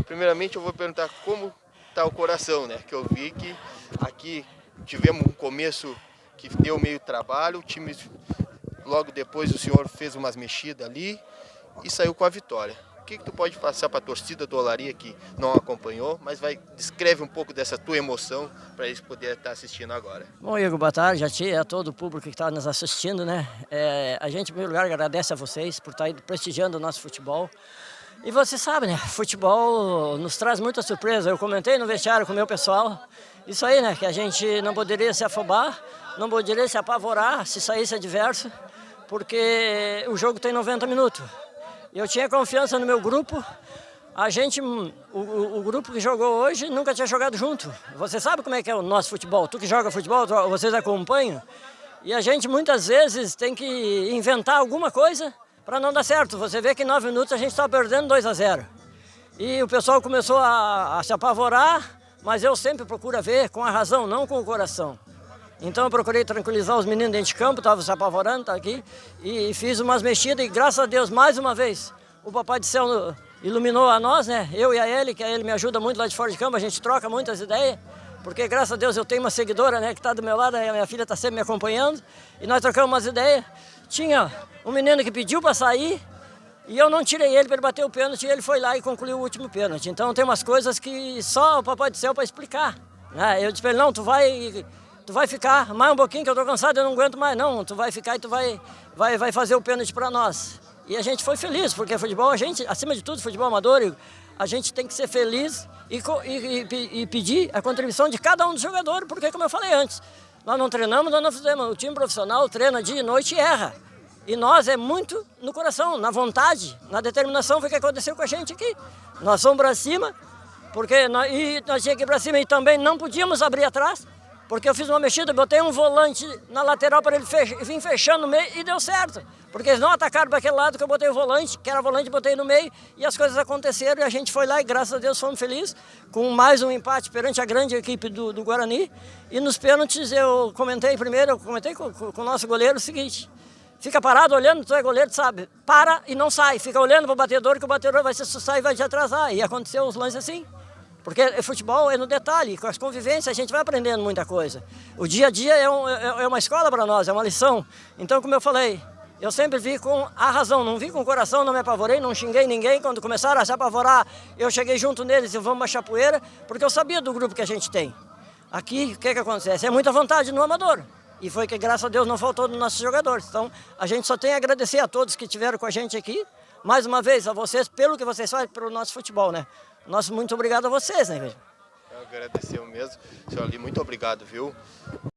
Primeiramente eu vou perguntar como está o coração, né? Que eu vi que aqui tivemos um começo que deu meio trabalho, o time logo depois o senhor fez umas mexidas ali e saiu com a vitória. O que tu pode passar para a torcida do Olaria que não acompanhou, mas descreve um pouco dessa tua emoção para eles poderem estar assistindo agora.
Bom, Igor, boa tarde a ti e a todo o público que está nos assistindo, né? A gente, em primeiro lugar, agradece a vocês por estar prestigiando o nosso futebol. E você sabe, né? Futebol nos traz muita surpresa. Eu comentei no vestiário com o meu pessoal, isso aí, né? Que a gente não poderia se afobar, não poderia se apavorar se saísse adverso, porque o jogo tem 90 minutos. Eu tinha confiança no meu grupo. O grupo que jogou hoje nunca tinha jogado junto. Você sabe como é que é o nosso futebol. Tu que joga futebol, vocês acompanham. E a gente muitas vezes tem que inventar alguma coisa para não dar certo. Você vê que em 9 minutos a gente está perdendo 2-0. E o pessoal começou a se apavorar, mas eu sempre procuro ver com a razão, não com o coração. Então eu procurei tranquilizar os meninos dentro de campo, estavam se apavorando, tá aqui, e fiz umas mexidas e graças a Deus, mais uma vez, o Papai do Céu iluminou a nós, né? Eu e a ele, que ele me ajuda muito lá de fora de campo, a gente troca muitas ideias, porque graças a Deus eu tenho uma seguidora, né, que está do meu lado, a minha filha está sempre me acompanhando, e nós trocamos umas ideias. Tinha um menino que pediu para sair, e eu não tirei ele para ele bater o pênalti, e ele foi lá e concluiu o último pênalti. Então tem umas coisas que só o Papai do Céu para explicar, né? Eu disse para ele, não, tu vai ficar mais um pouquinho que eu tô cansado, eu não aguento mais não, tu vai ficar e tu vai fazer o pênalti para nós. E a gente foi feliz, porque futebol, a gente, acima de tudo, futebol amador, a gente tem que ser feliz e pedir a contribuição de cada um dos jogadores, porque como eu falei antes, nós não treinamos, nós não fizemos, o time profissional treina dia e noite e erra. E nós é muito no coração, na vontade, na determinação, foi o que aconteceu com a gente aqui. Nós fomos para cima, porque nós tínhamos que ir para cima e também não podíamos abrir atrás, porque eu fiz uma mexida, botei um volante na lateral para ele vir fechando no meio e deu certo. Porque eles não atacaram para aquele lado que eu botei o volante, que era volante, botei no meio e as coisas aconteceram e a gente foi lá e graças a Deus fomos felizes com mais um empate perante a grande equipe do Guarani. E nos pênaltis eu comentei com o nosso goleiro o seguinte, fica parado olhando, tu é goleiro, tu sabe, para e não sai, fica olhando para o batedor que o batedor vai se assustar e vai te atrasar. E aconteceu os lances assim. Porque futebol é no detalhe, com as convivências a gente vai aprendendo muita coisa. O dia a dia é uma escola para nós, é uma lição. Então, como eu falei, eu sempre vi com a razão, não vi com o coração, não me apavorei, não xinguei ninguém. Quando começaram a se apavorar, eu cheguei junto neles e vamos baixar poeira, porque eu sabia do grupo que a gente tem. Aqui, o que acontece? É muita vontade no amador. E foi que, graças a Deus, não faltou nos nossos jogadores. Então, a gente só tem a agradecer a todos que estiveram com a gente aqui. Mais uma vez, a vocês, pelo que vocês fazem pelo nosso futebol, né? Nosso muito obrigado a vocês, né?
Eu agradecer mesmo. Senhor Ali, muito obrigado, viu?